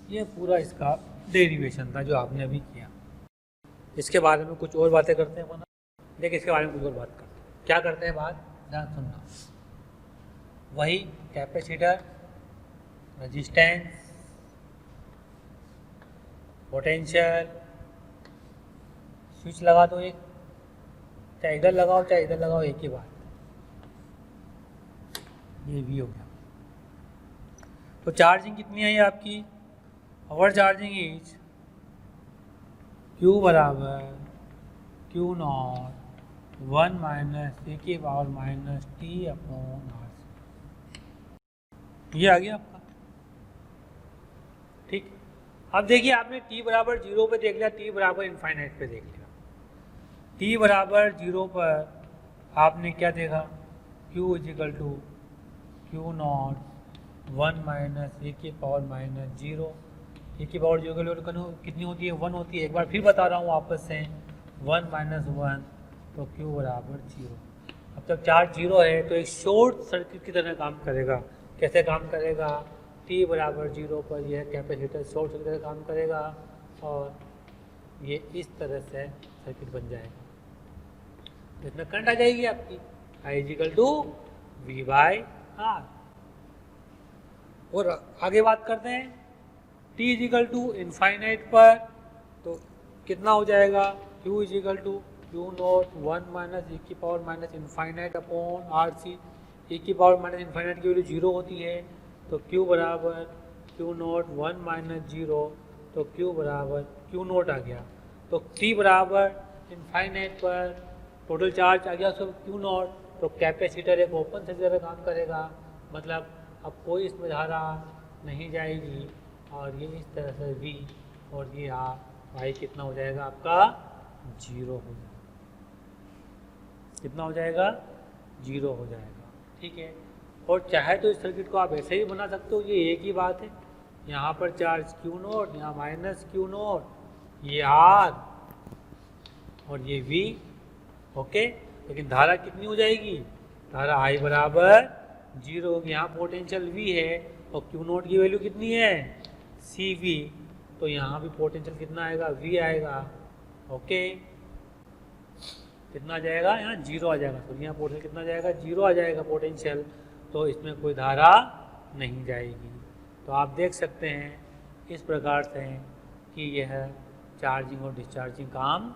ये पूरा इसका डेरिवेशन था जो आपने अभी किया। इसके बारे में कुछ और बातें करते हैं, देखिए इसके बारे में कुछ और बात करते हैं। क्या करते हैं बात, ध्यान सुनना, वही कैपेसिटर, रेजिस्टेंस, पोटेंशियल, स्विच लगा दो एक, चाहे इधर लगाओ चाहे इधर लगाओ, एक ही बात, ये भी हो गया। तो चार्जिंग कितनी आई आपकी, आवर चार्जिंग इज Q बराबर Q नॉट 1 माइनस ए की power minus T upon r, ये आ गया आपका। ठीक, अब देखिए आपने t बराबर 0 पे देख लिया, t बराबर इनफाइनाइट पे देख लिया। t बराबर 0 पर आपने क्या देखा, q equal to Q not 1 minus e की पावर माइनस 0, ए की पावर 0 के लिए कितनी होती है, 1 होती है। एक बार फिर बता रहा हूँ वापस से, 1 माइनस 1 तो q बराबर 0। अब जब चार्ज 0 है तो एक शॉर्ट सर्किट की तरह काम करेगा। कैसे काम करेगा, t बराबर 0 पर यह कैपेसिटर शॉर्ट सर्किट की तरह काम करेगा और ये इस तरह से सर्किट बन जाएगा। तो इसमें करंट आ जाएगी आपकी, I is equal to V by r. और आगे बात करते हैं, t इजिकल टू इनफाइनाइट पर तो कितना हो जाएगा, q equal to Q not 1 minus e की power minus infinite upon are C. E की पावर माइनस इनफाइनाइट की वैल्यू 0 होती है, तो q बराबर Q नॉट 1 माइनस 0, तो q बराबर Q नॉट आ गया। तो t बराबर इनफाइनाइट पर टोटल चार्ज आ गया उसको Q नॉट, तो कैपेसिटर एक ओपन सर्किट की तरह काम करेगा, मतलब अब कोई इसमें धारा नहीं जाएगी और ये इस तरह से V और ये I कितना हो जाएगा आपका, 0 हो जाएगा। कितना हो जाएगा, 0 हो जाएगा। ठीक है, और चाहे तो इस सर्किट को आप ऐसे ही बना सकते हो, ये एक ही बात है। यहाँ पर चार्ज Q नॉट, यहाँ माइनस Q नॉट, ये R और ये V, ओके। लेकिन धारा कितनी हो जाएगी, धारा I बराबर 0 होगी। यहाँ पोटेंशियल V है और Q नॉट की वैल्यू कितनी है, CV, तो यहाँ भी पोटेंशियल कितना आएगा, V आएगा, ओके। कितना आ जाएगा, यहाँ 0 आ जाएगा, तो यहाँ पोटेंशियल कितना आ जाएगा, 0 आ जाएगा पोटेंशियल, तो इसमें कोई धारा नहीं जाएगी। तो आप देख सकते हैं इस प्रकार से कि यह चार्जिंग और डिस्चार्जिंग काम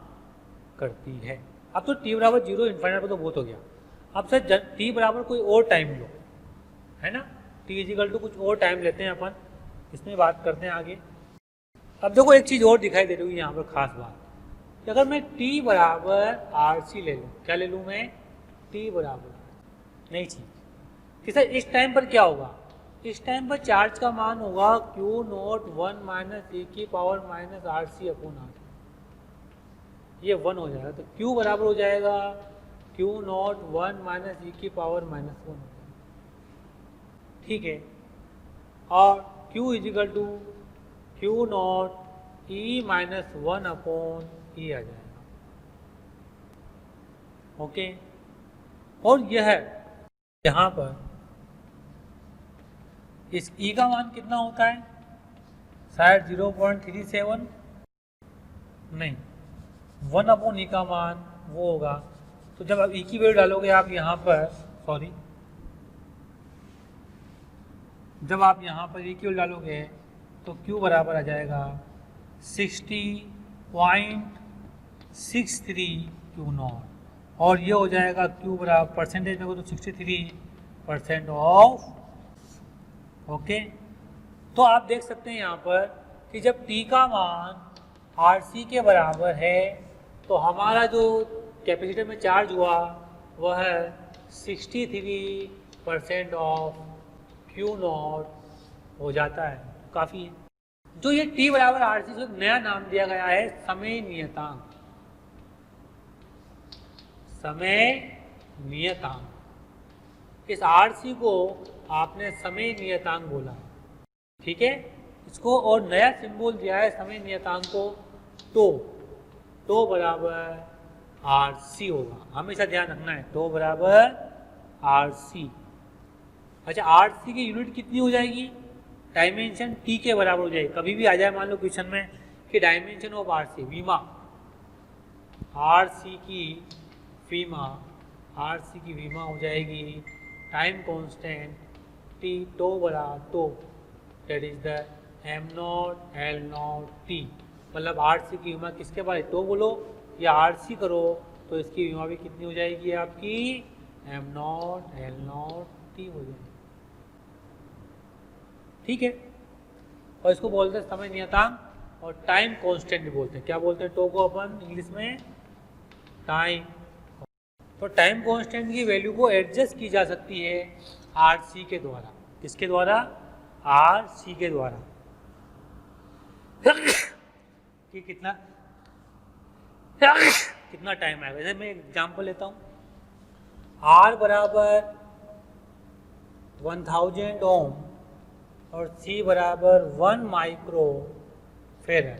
करती है। अब तो t बराबर 0 इन्फाइनाइट पर तो बहुत हो गया। अब सर t बराबर कोई और टाइम लो, है ना, t इजिकल टू कुछ और टाइम लेते हैं अपन, इसमें बात करते हैं आगे। अब देखो एक चीज़ और दिखाई दे रही है यहाँ पर खास बात, कि अगर मैं t बराबर RC ले लूँ, क्या ले लूँ मैं, t बराबर नई चीज़ कि सर इस टाइम पर क्या होगा, इस टाइम पर चार्ज का मान होगा Q नॉट 1 माइनस ए की power minus RC upon R, ये 1 हो जाएगा। तो Q बराबर हो जाएगा Q नॉट 1 माइनस e की पावर माइनस 1, ठीक है। और Q equal to Q not e minus 1 upon e आ जाएगा, ओके। और यह यहाँ पर इस e का मान कितना होता है, शायद 0.37, नहीं 1 अपॉन ई का मान वो होगा। तो जब आप ई की वैल्यू डालोगे आप यहाँ पर, सॉरी, जब आप यहाँ पर ई की वैल्यू डालोगे तो Q बराबर आ जाएगा 60.63 Q नॉट, और ये हो जाएगा Q बराबर परसेंटेज में तो 63% ऑफ, ओके। तो आप देख सकते हैं यहाँ पर कि जब T का मान RC के बराबर है तो हमारा जो कैपेसिटर में चार्ज हुआ वह 63% ऑफ Q नॉट हो जाता है, काफ़ी है। जो ये T बराबर RC से नया नाम दिया गया है समय नियतांक, समय नियतांक। इस RC को आपने समय नियतांक बोला, ठीक है। इसको और नया सिंबल दिया है समय नियतांक को, तो बराबर RC होगा, हमेशा ध्यान रखना है, तो बराबर RC। अच्छा, RC की यूनिट कितनी हो जाएगी, डायमेंशन T के बराबर हो जाएगी। कभी भी आ जाए मान लो क्वेश्चन में कि डायमेंशन ऑफ RC वीमा, RC की वीमा आर सी की वीमा हो जाएगी टाइम कांस्टेंट टी टो बड़ा tau, that is the m naught l naught t. मतलब आर सी की वीमा किसके बारे, टो बोलो या आर सी करो तो इसकी वीमा भी कितनी हो जाएगी आपकी, M naught l naught T हो जाएगी। ठीक है, और इसको बोलते हैं समय नियतांक और टाइम कांस्टेंट भी बोलते हैं। क्या बोलते हैं टो को अपन इंग्लिश में, टाइम। तो टाइम कांस्टेंट की वैल्यू को एडजस्ट की जा सकती है आर सी के द्वारा। किसके द्वारा, आर सी के द्वारा। कि कितना कितना टाइम आएगा। जैसे मैं एग्जांपल लेता हूँ, आर बराबर 1000 ओम और सी बराबर 1 माइक्रो फेरड,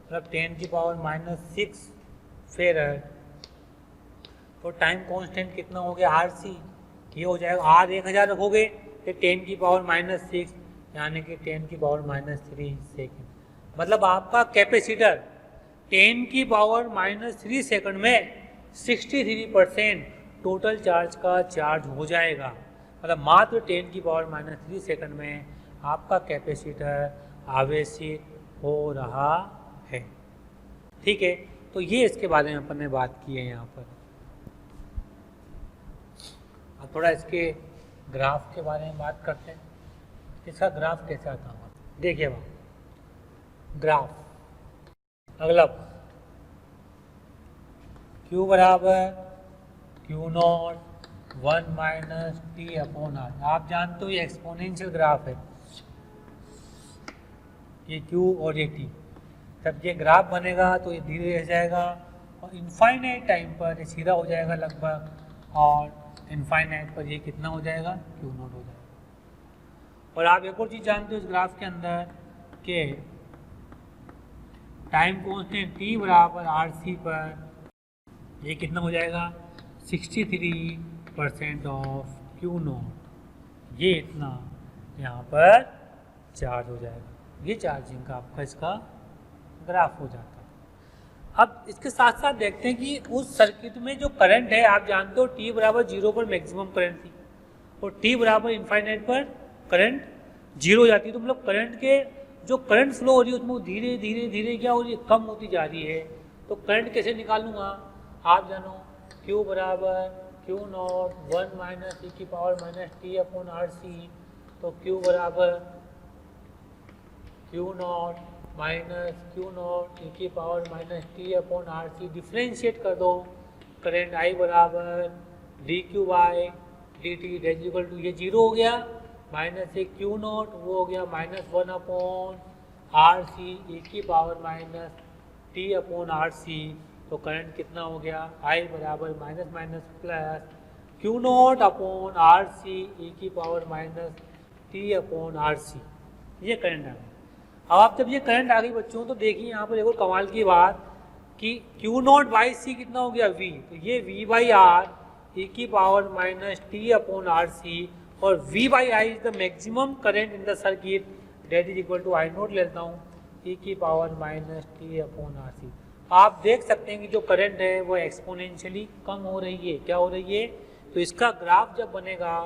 मतलब 10⁻⁻6 फेरड। तो टाइम कांस्टेंट कितना हो गया आर सी, ये हो जाएगा आर 1000 रखोगे तो 10⁻⁻6 यानी कि 10⁻³ सेकेंड। मतलब आपका कैपेसिटर 10⁻³ सेकंड में 63% टोटल चार्ज का चार्ज हो जाएगा। मतलब मात्र 10⁻³ सेकंड में आपका कैपेसिटर आवेशित हो रहा है। ठीक है, तो ये इसके बारे में अपन ने बात की है यहाँ पर। अब थोड़ा इसके ग्राफ के बारे में बात करते हैं। इसका ग्राफ कैसे आता होगा, देखिए वहाँ ग्राफ। अगला Q बराबर Q नॉट 1 - T/R। आप जानते हो ये एक्सपोनेंशियल ग्राफ है, ये Q और ये T। जब ये ग्राफ बनेगा तो ये धीरे रह जाएगा और इनफाइनाइट टाइम पर ये सीधा हो जाएगा लगभग, और इनफाइनाइट पर ये कितना हो जाएगा, Q नॉट हो जाएगा। और आप एक और चीज़ जानते हो इस ग्राफ के अंदर कि टाइम कांस्टेंट T बराबर आर सी पर ये कितना हो जाएगा, 63% ऑफ Q नॉट। ये इतना यहाँ पर चार्ज हो जाएगा। ये चार्जिंग का आपका इसका ग्राफ हो जाता है। अब इसके साथ साथ देखते हैं कि उस सर्किट में जो करंट है, आप जानते हो T बराबर 0 पर मैक्सिमम करंट थी और T बराबर इनफाइनाइट पर करंट 0 हो जाती है। तो मतलब करंट के जो करंट फ्लो हो रही है उसमें वो धीरे धीरे धीरे क्या हो रही है, कम होती जा रही है। तो करंट कैसे निकालूंगा, आप जानो Q बराबर Q नॉट 1 - e⁻⁻t/RC। तो Q बराबर Q not minus Q not e⁻⁻t/RC। Differentiate कर दो, करंट I बराबर dQ/dt दैट इक्वल टू, ये 0 हो गया, माइनस एक Q नॉट वो हो गया -1/RC e⁻⁻t/RC। तो करंट कितना हो गया, I बराबर minus minus plus Q not upon RC e⁻⁻t/RC। ये करंट आ गया। अब आप जब ये करंट आ गई बच्चों तो देखिए यहाँ पर देखो कमाल की बात कि Q नॉट बाई सी कितना हो गया V, तो ये V/R e⁻⁻t/RC और V/I is the maximum current in the circuit that is equal to I naught लेता हूँ e⁻⁻t/RC। आप देख सकते हैं कि जो करंट है वो एक्सपोनेंशियली कम हो रही है। क्या हो रही है, तो इसका ग्राफ जब बनेगा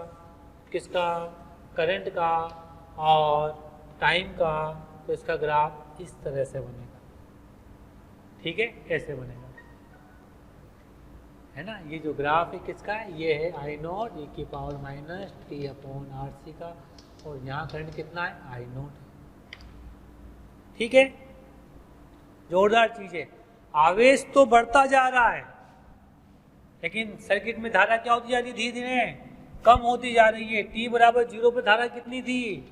किसका, करंट का और टाइम का, तो इसका ग्राफ इस तरह से बनेगा। ठीक है, ऐसे बनेगा, है ना। ये जो ग्राफ है किसका है, ये है I नॉट e⁻⁻t/RC का, और यहाँ करंट कितना है, I नॉट। ठीक है, जोरदार चीज है। आवेश तो बढ़ता जा रहा है लेकिन सर्किट में धारा क्या होती जा रही है, धीरे धीरे कम होती जा रही है। T बराबर 0 पर धारा कितनी थी,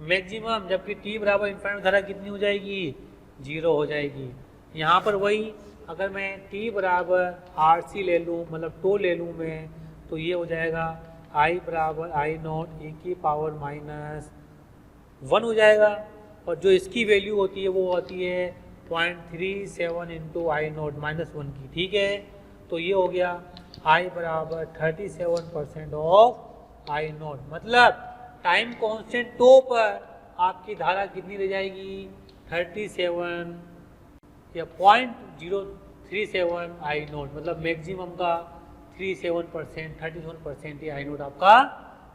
मैक्सिमम, जबकि T बराबर इनफाइनाइट धारा कितनी हो जाएगी, 0 हो जाएगी। यहाँ पर वही, अगर मैं T बराबर RC ले लूँ, मतलब टो ले लूँ मैं, तो ये हो जाएगा I बराबर I नॉट e⁻⁻1 हो जाएगा, और जो इसकी वैल्यू होती है वो होती है 0.37 इंटू I नॉट -1 की। ठीक है, तो ये हो गया I बराबर 37% ऑफ I नॉट। मतलब टाइम कांस्टेंट टो पर आपकी धारा कितनी रह जाएगी, 37 या 0.037 I नॉट, मतलब मैक्सिमम का 37%, 37% ये आई नोट आपका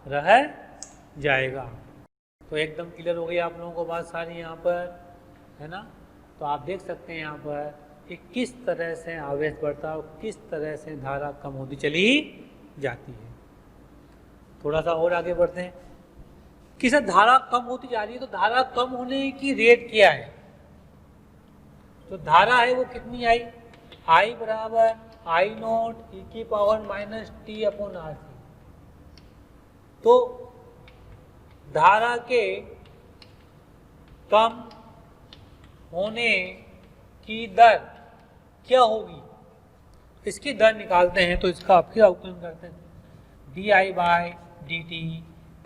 रह जाएगा। तो एकदम क्लियर हो गई आप लोगों को बात सारी यहाँ पर, है ना। तो आप देख सकते हैं यहाँ पर कि किस तरह से आवेश बढ़ता है और किस तरह से धारा कम होती चली जाती है। थोड़ा सा और आगे बढ़ते हैं कि सर धारा कम होती जा रही है, तो धारा कम होने की रेट क्या है। तो धारा है वो कितनी आई, आई बराबर आई नोट ई की power minus T upon are c. तो धारा के कम होने की दर क्या होगी, इसकी दर निकालते हैं। तो इसका फिर अवकलन करते हैं, D I by D T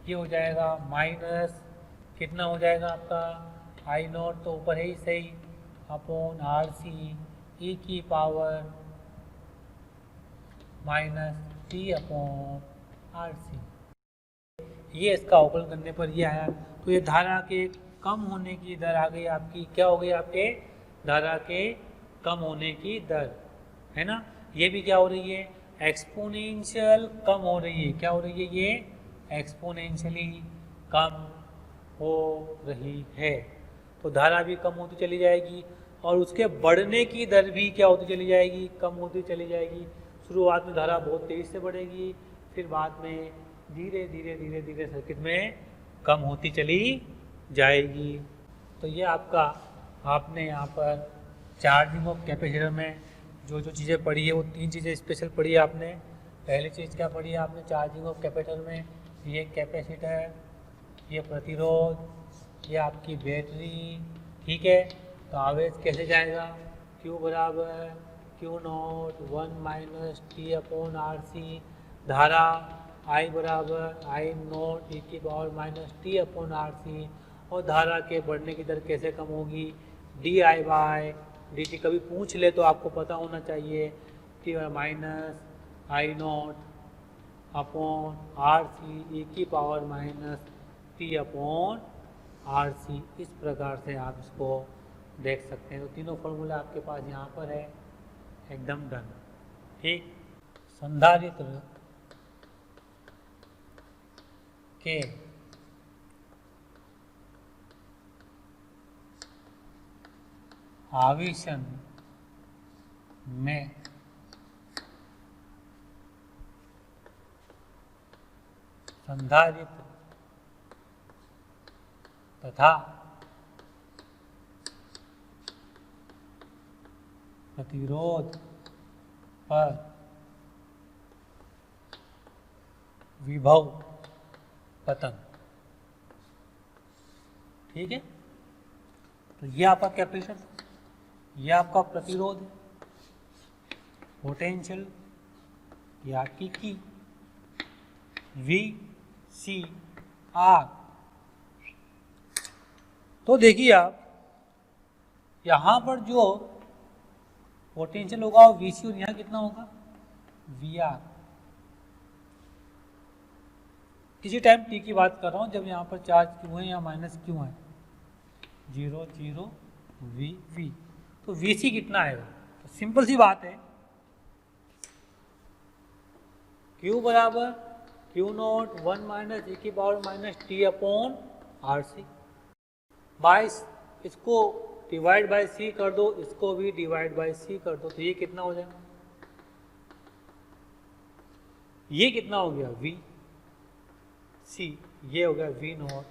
ये हो जाएगा माइनस कितना हो जाएगा आपका आई नॉट तो ऊपर है ही सही अपॉन आर सी ई की power minus T upon are c. ये इसका अवकलन करने पर ये आया। तो ये धारा के कम होने की दर आ गई आपकी, क्या हो गई आपके धारा के कम होने की दर, है ना। ये भी क्या हो रही है, एक्सपोनेंशियल कम हो रही है। क्या हो रही है, ये एक्सपोनेंशियली कम हो रही है। तो धारा भी कम होती चली जाएगी और उसके बढ़ने की दर भी क्या होती चली जाएगी, कम होती चली जाएगी। शुरुआत में धारा बहुत तेज़ी से बढ़ेगी, फिर बाद में धीरे धीरे धीरे धीरे सर्किट में कम होती चली जाएगी। तो ये आपका आपने यहाँ पर चार्जिंग ऑफ कैपेसिटर में जो जो चीज़ें पढ़ी है वो 3 चीज़ें स्पेशल पढ़ी है आपने। पहली चीज़ क्या पढ़ी है आपने चार्जिंग ऑफ कैपेसिटर में, ये कैपेसिटर, ये प्रतिरोध, ये आपकी बैटरी, ठीक है। तो आवेश कैसे जाएगा, Q बराबर Q not 1 minus T upon are C. धारा I बराबर आई नॉट ई की power minus T upon are C. और धारा के बढ़ने की दर कैसे कम होगी, D I by D T. कभी पूछ ले तो आपको पता होना चाहिए T minus I not upon R C e की power minus T upon R C. इस प्रकार से आप इसको देख सकते हैं। तो तीनों फॉर्मूला आपके पास यहाँ पर है, एकदम डन, ठीक। संधारित्र के आवेशन में संधारित्र तथा प्रतिरोध पर विभव पतन, ठीक है। तो ये आपका कैपेसिटर, ये आपका प्रतिरोध है, पोटेंशियल या की वी सी आर। तो देखिए आप यहाँ पर जो पोटेंशियल होगा वो वी सी और यहाँ कितना होगा वी आर। किसी टाइम टी की बात कर रहा हूँ जब यहाँ पर चार्ज क्यों है या माइनस क्यों है, 0 0 वी वी। तो वी सी कितना आएगा, तो सिंपल सी बात है Q बराबर Q नॉट 1 माइनस ई की power minus T upon are c by, इसको डिवाइड बाई सी कर दो, इसको भी डिवाइड बाई सी कर दो। तो ये कितना हो जाएगा, ये कितना हो गया वी सी, ये हो गया v naught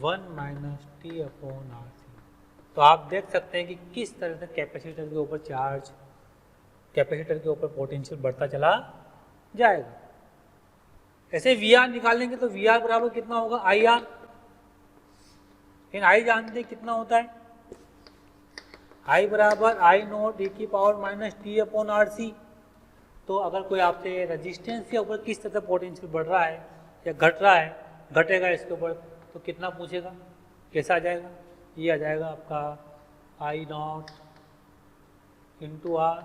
1 minus T upon are c. तो आप देख सकते हैं कि किस तरह से कैपेसिटर के ऊपर चार्ज, कैपेसिटर के ऊपर पोटेंशियल बढ़ता चला जाएगा। ऐसे वी आर निकालेंगे तो वी आर बराबर कितना होगा आई आर। लेकिन आई जानते हैं कितना होता है, आई बराबर आई नॉट ई की power minus T upon are c. तो अगर कोई आपसे रेजिस्टेंस के ऊपर किस तरह से पोटेंशियल बढ़ रहा है या घट रहा है, घटेगा इसके ऊपर, तो कितना पूछेगा, कैसा आ जाएगा, ये आ जाएगा आपका I naught into r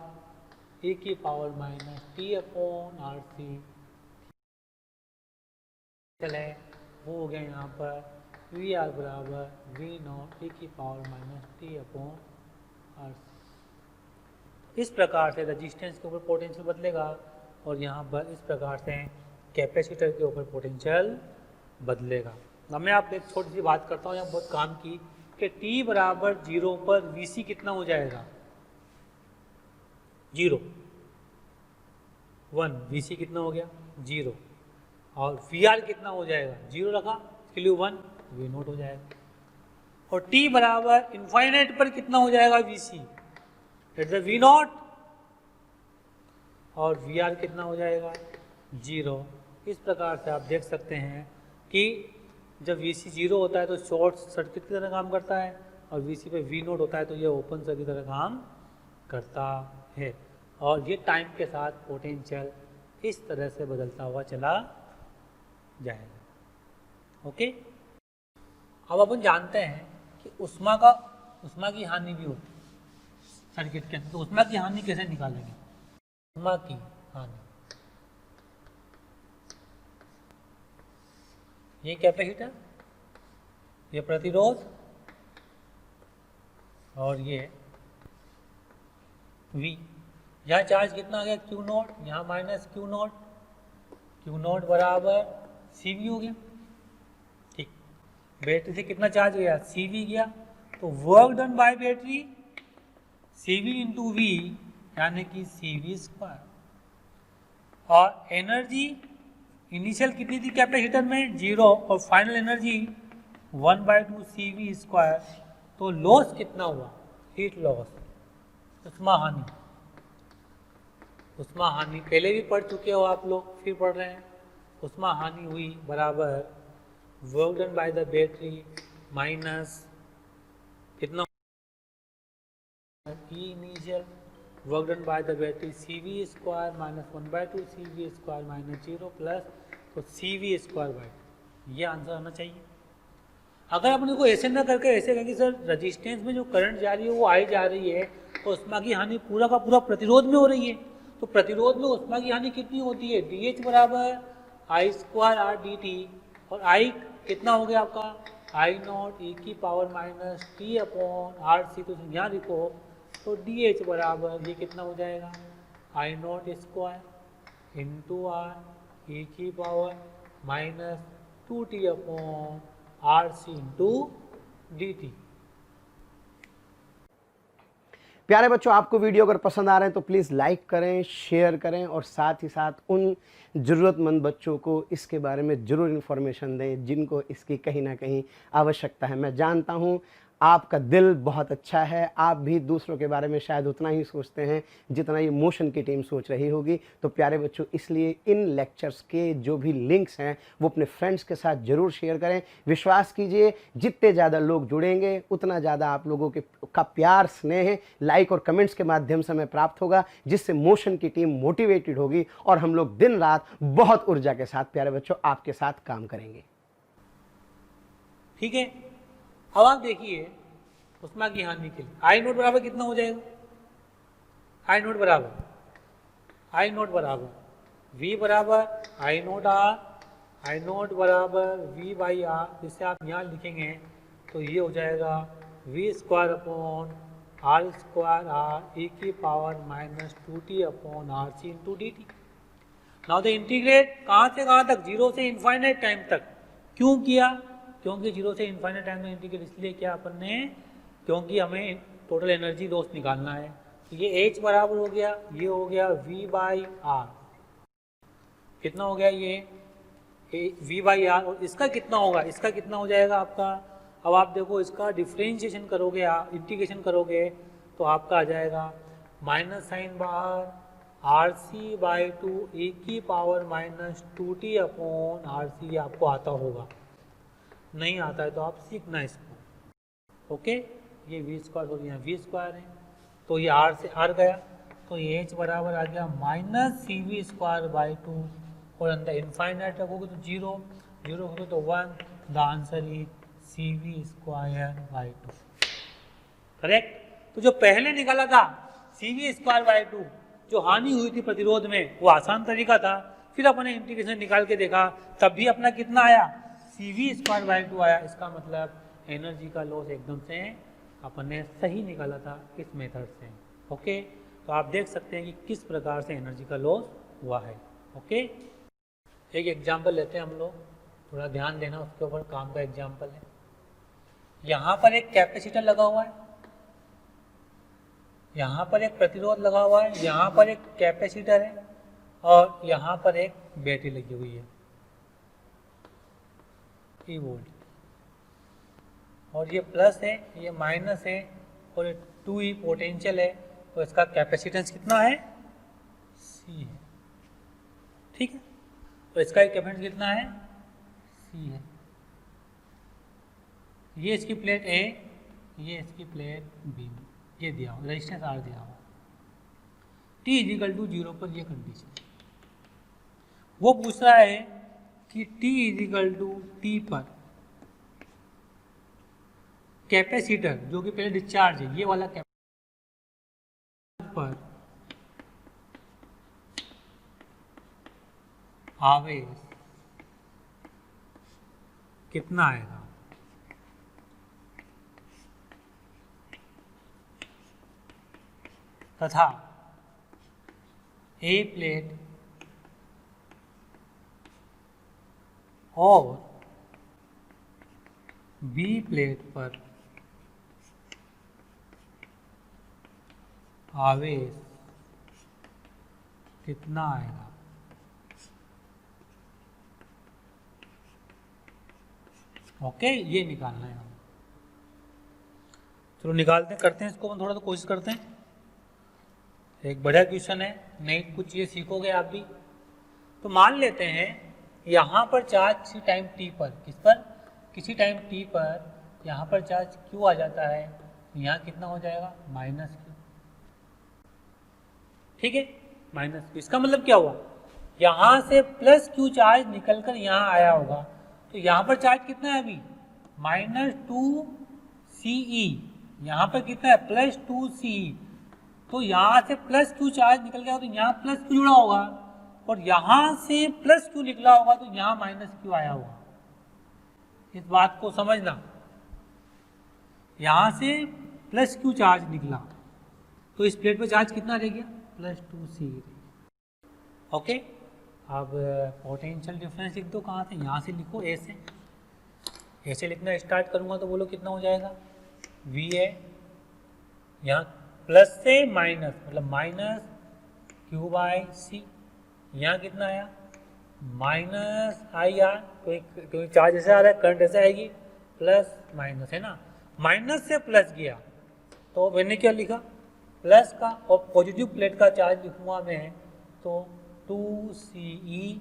e की power minus T upon are c. चले वो हो गया यहाँ पर वी आर बराबर वी नॉट ई की power minus T upon R C. इस प्रकार से रेजिस्टेंस के ऊपर पोटेंशियल बदलेगा और यहाँ पर इस प्रकार से कैपेसिटर के ऊपर पोटेंशियल बदलेगा। अब मैं आप एक छोटी सी बात करता हूँ यहाँ बहुत काम की, कि t बराबर 0 पर Vc कितना हो जाएगा, 0 1, Vc कितना हो गया 0, और Vr कितना हो जाएगा, 0 रखा इसके लिए 1, V नोट हो जाएगा। और t बराबर इनफाइनाइट पर कितना हो जाएगा Vc, it's the V not, और Vr कितना हो जाएगा 0। इस प्रकार से आप देख सकते हैं कि जब Vc 0 होता है तो शॉर्ट सर्किट की तरह काम करता है, और Vc पे V नोट होता है तो ये ओपन सर्किट की तरह काम करता है। और ये टाइम के साथ पोटेंशियल इस तरह से बदलता हुआ चला जाएगा। ओके, अब अपन जानते हैं कि उष्मा की हानि भी होती है सर्किट के अंदर, तो उष्मा की हानि कैसे निकालेंगे, उष्मा की हानि, ये कैपेसिटर, ये प्रतिरोध, और ये V। यहाँ चार्ज कितना आ गया Q नॉट, यहाँ minus Q not, Q not बराबर CV हो गया। ठीक, बैटरी से कितना चार्ज गया, CV गया, तो work done bye battery CV into V यानी कि CV स्क्वायर। और एनर्जी इनिशियल कितनी थी कैपेसिटर में 0, और फाइनल एनर्जी 1/2 CV स्क्वायर। तो लॉस कितना हुआ, हीट लॉस, उष्मा हानि। उष्मा हानि पहले भी पढ़ चुके हो आप लोग, फिर पढ़ रहे हैं। उष्मा हानि हुई बराबर work done by the battery minus कितना initial work done by the battery CV square minus 1/2 CV square minus 0 plus तो CV स्क्वायर बाय, ये आंसर आना चाहिए। अगर अपन इसको ऐसे ना करके ऐसे कहेंगे सर रजिस्टेंस में जो करंट जा रही है वो आई जा रही है, तो उष्मा की हानि पूरा का पूरा प्रतिरोध में हो रही है, तो प्रतिरोध में उष्मा की हानि कितनी होती है, DH बराबर I स्क्वायर R dt, और I कितना हो गया आपका I नॉट e की power minus T upon RC, तो यहाँ लिखो तो DH बराबर ये कितना हो जाएगा I not square into R e की power minus 2T upon RC into dt। प्यारे बच्चों, आपको वीडियो अगर पसंद आ रहे हैं तो प्लीज़ लाइक करें, शेयर करें, और साथ ही साथ उन ज़रूरतमंद बच्चों को इसके बारे में ज़रूर इन्फॉर्मेशन दें जिनको इसकी कहीं ना कहीं आवश्यकता है। मैं जानता हूं आपका दिल बहुत अच्छा है, आप भी दूसरों के बारे में शायद उतना ही सोचते हैं जितना ये मोशन की टीम सोच रही होगी। तो प्यारे बच्चों, इसलिए इन लेक्चर्स के जो भी लिंक्स हैं वो अपने फ्रेंड्स के साथ ज़रूर शेयर करें। विश्वास कीजिए, जितने ज़्यादा लोग जुड़ेंगे उतना ज़्यादा आप लोगों का प्यार, स्नेह, लाइक और कमेंट्स के माध्यम से हमें प्राप्त होगा, जिससे मोशन की टीम मोटिवेटेड होगी और हम लोग दिन रात बहुत ऊर्जा के साथ प्यारे बच्चों आपके साथ काम करेंगे। ठीक है, अब आप देखिए उष्मा की हानि के लिए आई नोट बराबर कितना हो जाएगा, आई नोट बराबर V बराबर आई नोट R, आई नोट बराबर V बाई R, जिससे आप यहाँ लिखेंगे तो ये हो जाएगा V square upon R square R e की power minus 2T upon RC into dt। Now the integrate कहाँ से कहाँ तक, 0 से इनफाइनाइट टाइम तक। क्यों किया, क्योंकि 0 से इनफाइनाइट टाइम में इंटीग्रेट इसलिए किया अपन ने क्योंकि हमें टोटल एनर्जी लॉस निकालना है। तो ये H बराबर हो गया, ये हो गया V बाई R, कितना हो गया ये V बाई R, और इसका कितना होगा, इसका कितना हो जाएगा आपका। अब आप देखो इसका डिफ्रेंशिएशन करोगे, आप इंटीग्रेशन करोगे तो आपका आ जाएगा माइनस साइन बाहर RC बाई 2 e की power minus 2T upon RC, आपको आता होगा, नहीं आता है तो आप सीखना इसको। ओके, ये V स्क्वायर हो गया, V स्क्वायर है तो ये R से R गया, तो ये H बराबर आ गया माइनस CV स्क्वायर बाई 2, और अंदर इनफाइनाइट रखोगे तो 0, 0 रखोगे तो 1, the answer is CV square by 2। Correct. तो जो पहले निकाला था CV स्क्वायर बाई 2, जो हानि हुई थी प्रतिरोध में, वो आसान तरीका था। फिर अपने इंटीग्रेशन निकाल के देखा, तब भी अपना कितना आया, CV स्क्वायर बाई 2 आया। इसका मतलब एनर्जी का लॉस एकदम से अपन ने सही निकाला था इस मेथड से। ओके, तो आप देख सकते हैं कि किस प्रकार से एनर्जी का लॉस हुआ है। ओके, एक एग्जाम्पल लेते हैं हम लोग, थोड़ा ध्यान देना उसके ऊपर, काम का एग्जाम्पल है। यहाँ पर एक कैपेसिटर लगा हुआ है, यहाँ पर एक प्रतिरोध लगा हुआ है, यहाँ पर एक कैपेसिटर है और यहाँ पर एक बैटरी लगी हुई है ई वोल्ट, और ये प्लस है, ये माइनस है, और ये 2E पोटेंशियल है, और इसका कैपेसिटेंस कितना है, C है। ठीक है, तो इसका कैपेसिटेंस कितना है, C है। ये इसकी प्लेट A, ये इसकी प्लेट B, ये दिया हुआ रेजिस्टेंस R दिया हुआ। T = 0 पर ये कंडीशन, वो पूछ रहा है कि T = T पर कैपेसिटर जो कि पहले डिस्चार्ज है, ये वाला कैपेसिटर पर आवेश कितना आएगा, तथा ए प्लेट और बी प्लेट पर आवेश कितना आएगा। ओके, ये निकालना है हम। चलो निकालते करते हैं इसको, हम थोड़ा तो कोशिश करते हैं। एक बढ़िया क्वेश्चन है, नहीं कुछ चीज़ें सीखोगे आप भी। तो मान लेते हैं यहाँ पर चार्ज किसी टाइम टी पर, किस पर, किसी टाइम टी पर यहाँ पर चार्ज क्यू आ जाता है, यहाँ कितना हो जाएगा, -Q। ठीक है, -Q। इसका मतलब क्या हुआ, यहाँ से +Q चार्ज निकलकर यहाँ आया होगा, तो यहाँ पर चार्ज कितना है अभी, -2Ce, यहाँ पर कितना है, +2Ce। तो यहाँ से +Q चार्ज निकल गया तो यहाँ +Q जुड़ा होगा, और यहाँ से +Q निकला होगा तो यहाँ -Q आया होगा। इस बात को समझना, यहाँ से +Q चार्ज निकला तो इस प्लेट पे चार्ज कितना रह गया, +2Ce। ओके, अब पोटेंशियल डिफरेंस लिख दो, कहाँ से, यहाँ से लिखो, ऐसे लिखना स्टार्ट करूँगा तो बोलो कितना हो जाएगा, V है, यहाँ प्लस से माइनस मतलब -Q/C, यहाँ कितना आया, -IR, क्योंकि चार्ज ऐसे आ रहा है, करंट ऐसे आएगी, प्लस माइनस है ना, माइनस से प्लस गया तो मैंने क्या लिखा, प्लस का, और पॉजिटिव प्लेट का चार्ज लिखूंगा मैं तो 2Ce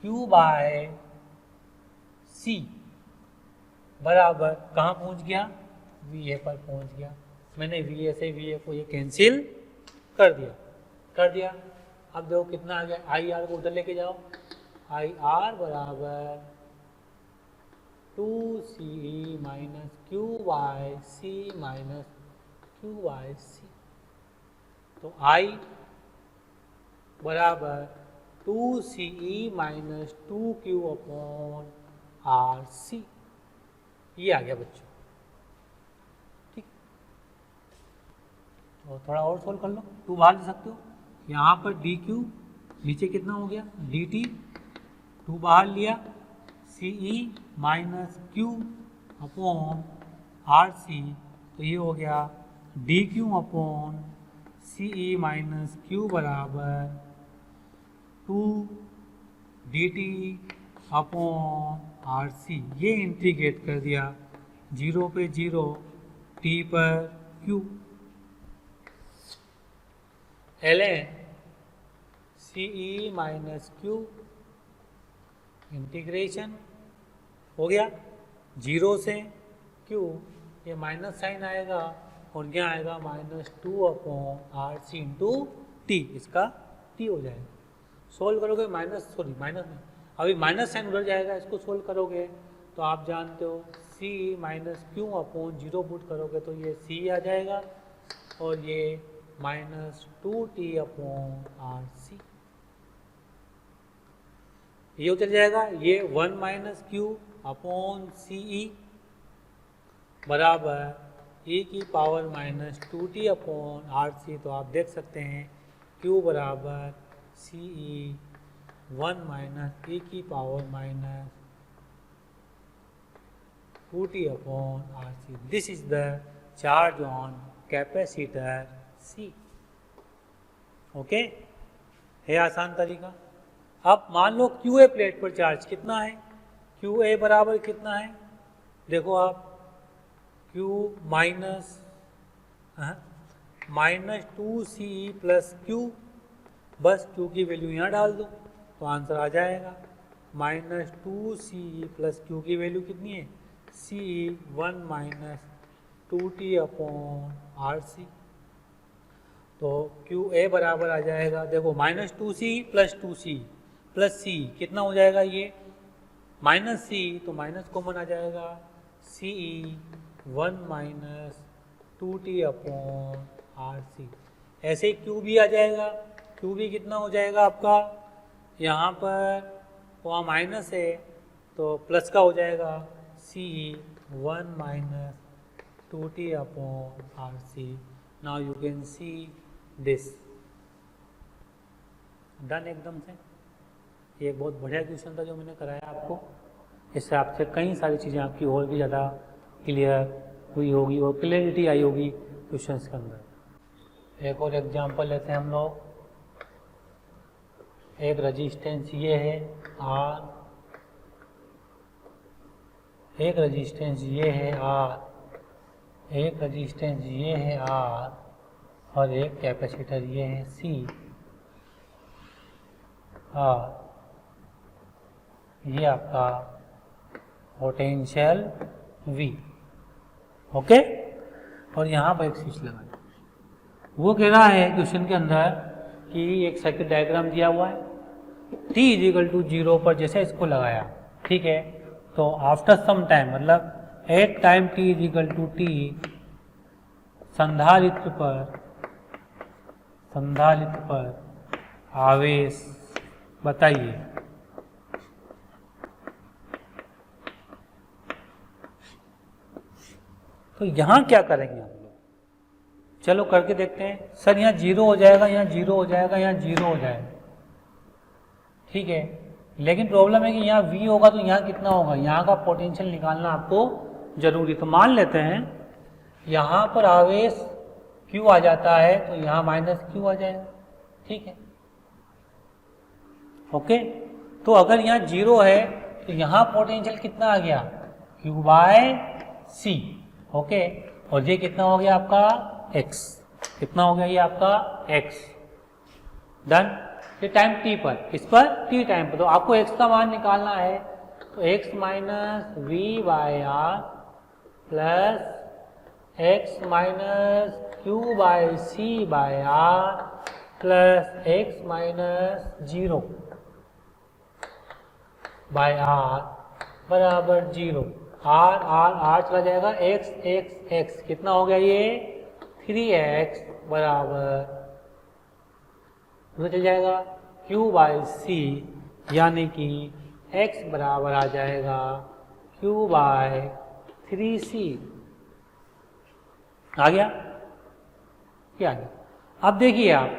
-Q/C बराबर कहाँ पहुँच गया, VA पर पहुँच गया। मैंने VA से VA को ये कैंसिल कर दिया। अब देखो कितना आ गया, IR को उधर लेके जाओ, IR बराबर 2Ce -Q/C तो I बराबर 2Ce -2Q/RC, ये आ गया बच्चों। ठीक, तो थोड़ा और सोल्व कर लो, 2 बाहर ले सकते हो, यहाँ पर dQ नीचे कितना हो गया, dt, 2 बाहर लिया, Ce -Q/RC, तो ये हो गया dQ/Ce -Q बराबर 2 dt/RC। ये इंटीग्रेट कर दिया, 0 पे 0, t पर Q, ln Ce -Q integration हो गया 0 से Q, ये माइनस साइन आएगा और यहाँ आएगा -2/RC इंटू टी, इसका t हो जाएगा। सोल्व करोगे माइनस नहीं, अभी माइनस साइन उधर जाएगा, इसको सोल्व करोगे तो आप जानते हो C -Q/0 पुट करोगे तो ये C आ जाएगा और ये -2t/RC, ये उतर जाएगा, ये 1 -Q/CE बराबर e की पावर -2t/RC। तो आप देख सकते हैं Q बराबर CE 1 माइनस e की power minus 2t upon RC. This is the charge on capacitor C. Okay, है आसान तरीका. अब मान लो QA प्लेट पर चार्ज कितना है, QA बराबर कितना है, देखो आप Q minus -2CE plus Q, बस Q की वैल्यू यहाँ डाल दो तो आंसर आ जाएगा. -2CE प्लस Q की वैल्यू कितनी है, CE 1 minus 2t upon RC. तो QA बराबर आ जाएगा, देखो -2CE plus 2CE plus C कितना हो जाएगा, ये माइनस C तो माइनस कॉमन आ जाएगा, CE 1 minus 2t upon RC. ऐसे ही Q भी आ जाएगा, Q भी कितना हो जाएगा आपका, यहाँ पर वहाँ माइनस है तो प्लस का हो जाएगा, CE 1 minus 2t upon RC. Now you can see this. Done एकदम से. ये एक बहुत बढ़िया क्वेश्चन था जो मैंने कराया आपको. इससे आपसे कई सारी चीज़ें आपकी और भी ज़्यादा क्लियर हुई होगी और क्लियरिटी आई होगी क्वेश्चंस के अंदर. एक और एग्जांपल लेते हैं हम लोग. एक रजिस्टेंस ये है R, एक रजिस्टेंस ये है R, एक रजिस्टेंस ये है R और एक कैपेसिटर ये है C. ये आपका पोटेंशियल V. ओके, और यहाँ पर एक स्विच लगा. वो कह रहा है क्वेश्चन के अंदर कि एक सर्किट डायग्राम दिया हुआ है, t = 0 पर जैसे इसको लगाया, ठीक है, तो आफ्टर सम टाइम मतलब एट टाइम t = t संधारित्र पर आवेश बताइए. तो यहाँ क्या करेंगे हम लोग, चलो करके देखते हैं. सर यहाँ 0 हो जाएगा, यहाँ 0 हो जाएगा, यहाँ 0 हो जाएगा, ठीक है, लेकिन प्रॉब्लम है कि यहाँ V होगा तो यहाँ कितना होगा, यहाँ का पोटेंशियल निकालना आपको जरूरी. तो मान लेते हैं यहाँ पर आवेश Q आ जाता है तो यहाँ -Q आ जाएगा, ठीक है. ओके, तो अगर यहाँ 0 है तो यहाँ पोटेंशियल कितना आ गया, Q/C. ओके, और ये कितना हो गया आपका X. कितना हो गया ये आपका X. डन. ये टाइम t पर, इस पर t टाइम पर, तो आपको x का मान निकालना है. तो x minus V/R plus x minus Q/C/R plus x minus 0/R बराबर 0. R चला जाएगा, x कितना हो गया ये 3x बराबर चल जाएगा Q/C, यानी कि x बराबर आ जाएगा Q/3C. आ गया, क्या आ गया. अब देखिए आप,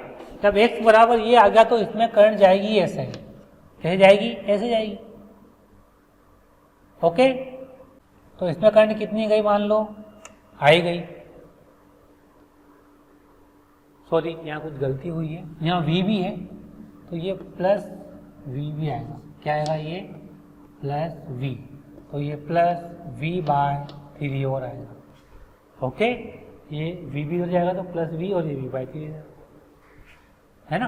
जब x बराबर ये आ गया तो इसमें करंट जाएगी ऐसे, कैसे जाएगी, ऐसे जाएगी. ओके, तो इसमें करंट कितनी गई, मान लो आई गई. सॉरी, यहाँ कुछ गलती हुई है, यहाँ V भी है तो ये प्लस V भी आएगा. क्या आएगा, ये प्लस V, तो ये प्लस V/3 और आएगा. ओके, ये V भी हो जाएगा तो प्लस V और ये V/3 है ना.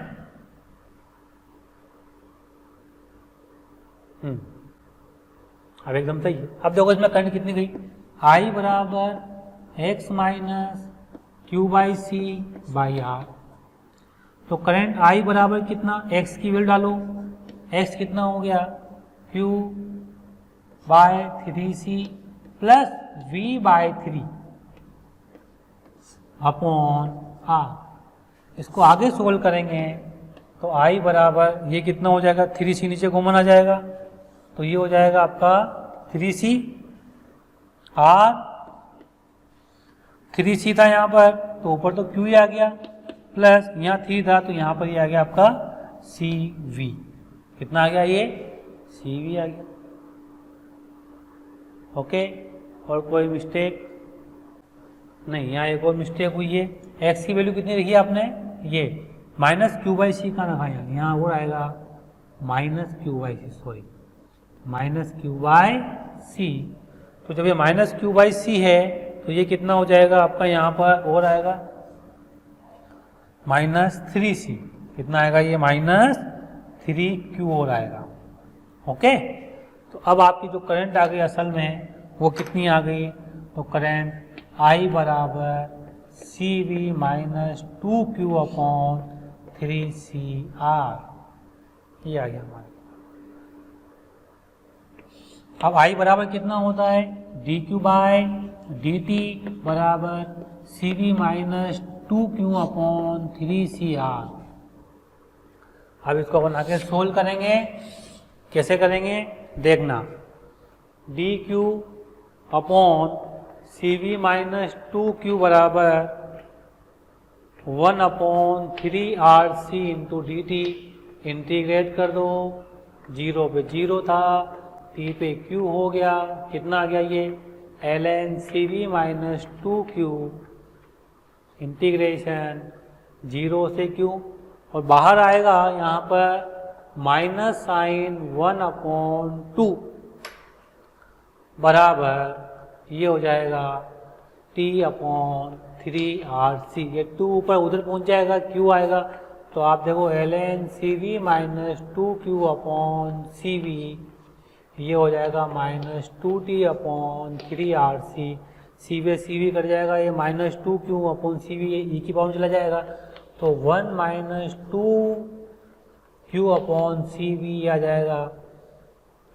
अब एकदम सही है. अब देखो इसमें करंट कितनी गई, I बराबर x माइनस Q/C/R. तो करंट I बराबर कितना, x की वैल्यू डालो, x कितना हो गया Q/3C plus V/3 upon R. इसको आगे सोल्व करेंगे तो I बराबर ये कितना हो जाएगा, 3C नीचे कॉमन आ जाएगा तो ये हो जाएगा आपका 3C. R 3C था यहाँ पर तो ऊपर तो Q ही आ गया, प्लस यहाँ 3 था तो यहाँ पर ये आ गया आपका सी वी। कितना आ गया ये? सी वी आ गया। ओके, और कोई मिस्टेक नहीं? यहाँ एक और मिस्टेक हुई है। एक्स की वैल्यू कितनी रखी है आपने? ये माइनस क्यू बाई सी का रखा है, यहाँ और आएगा minus Q by C, sorry minus Q by C. तो जब ये माइनस क्यू बाई सी है तो ये कितना हो जाएगा आपका? यहाँ पर और आएगा माइनस 3c। कितना आएगा ये? माइनस 3q और आएगा। ओके, तो अब आपकी जो करंट आ गई असल में वो कितनी आ गई? तो करंट I बराबर C we minus 2q upon 3cr, ये आ गया हमारे। अब I बराबर कितना होता है? dq बाय dt बराबर C we minus 2q upon 3cr। अब इसको अपन आगे सोल्व करेंगे। कैसे करेंगे देखना। dq upon C we minus 2q बराबर 1 upon 3rc into d t. Integrate कर दो, 0 पे 0 था, t पे q हो गया। कितना आ गया ये? ln C we minus 2q integration 0 से q, और बाहर आएगा यहाँ पर माइनस साइन 1 अपॉन 2 बराबर ये हो जाएगा t अपॉन 3rc। ये 2 ऊपर उधर पहुँच जाएगा, q आएगा, तो आप देखो ln C we minus 2q upon C V, ये हो जाएगा minus 2t upon 3rc। C V cut जाएगा, ये माइनस 2q अपॉन सी वी ई की पावर चला जाएगा, तो 1 माइनस 2q अपॉन सी वी आ जाएगा।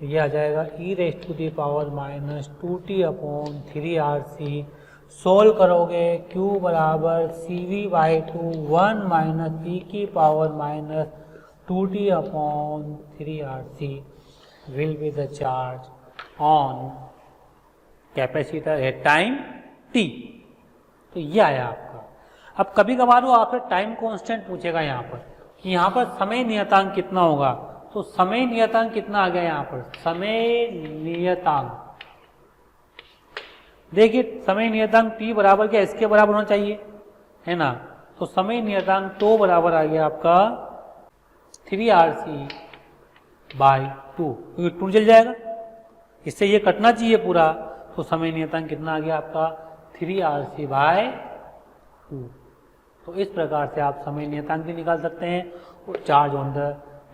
ये आ जाएगा e raised to the power minus 2t upon 3rc। Solve करोगे q बराबर C V by 2 1 minus e की power minus 2t upon 3rc will be the charge on capacitor at time t। तो ये आया आपका। अब कभी कभार वो आपसे टाइम कांस्टेंट पूछेगा यहाँ पर कि यहाँ पर समय नियतांक कितना होगा, तो समय नियतांक कितना आ गया यहाँ पर? समय नियतांक देखिए, समय नियतांक t बराबर क्या इसके बराबर होना चाहिए, है ना? तो समय नियतांक तो बराबर आ गया आपका 3rc बाई 2, क्योंकि 2 चल जाएगा, इससे ये कटना चाहिए पूरा। तो समय नियतांक कितना आ गया आपका? 3rc by 2। तो इस प्रकार से आप समय नियतांक भी निकाल सकते हैं और charge on the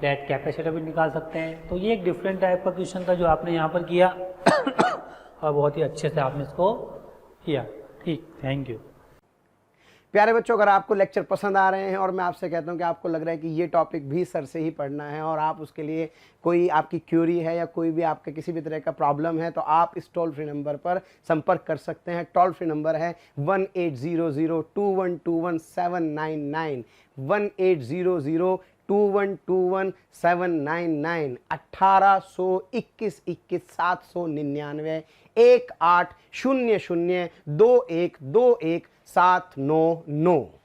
date capacitor भी निकाल सकते हैं। तो ये एक डिफरेंट टाइप का क्वेश्चन था जो आपने यहाँ पर किया और बहुत ही अच्छे से आपने इसको किया। ठीक, थैंक यू। प्यारे बच्चों, अगर आपको लेक्चर पसंद आ रहे हैं और मैं आपसे कहता हूं कि आपको लग रहा है कि ये टॉपिक भी सर से ही पढ़ना है और आप उसके लिए कोई आपकी क्यूरी है या कोई भी आपके किसी भी तरह का प्रॉब्लम है, तो आप इस टोल फ्री नंबर पर संपर्क कर सकते हैं। टोल फ्री नंबर है 18002121 799 1800212799 1821 799 18002121 799।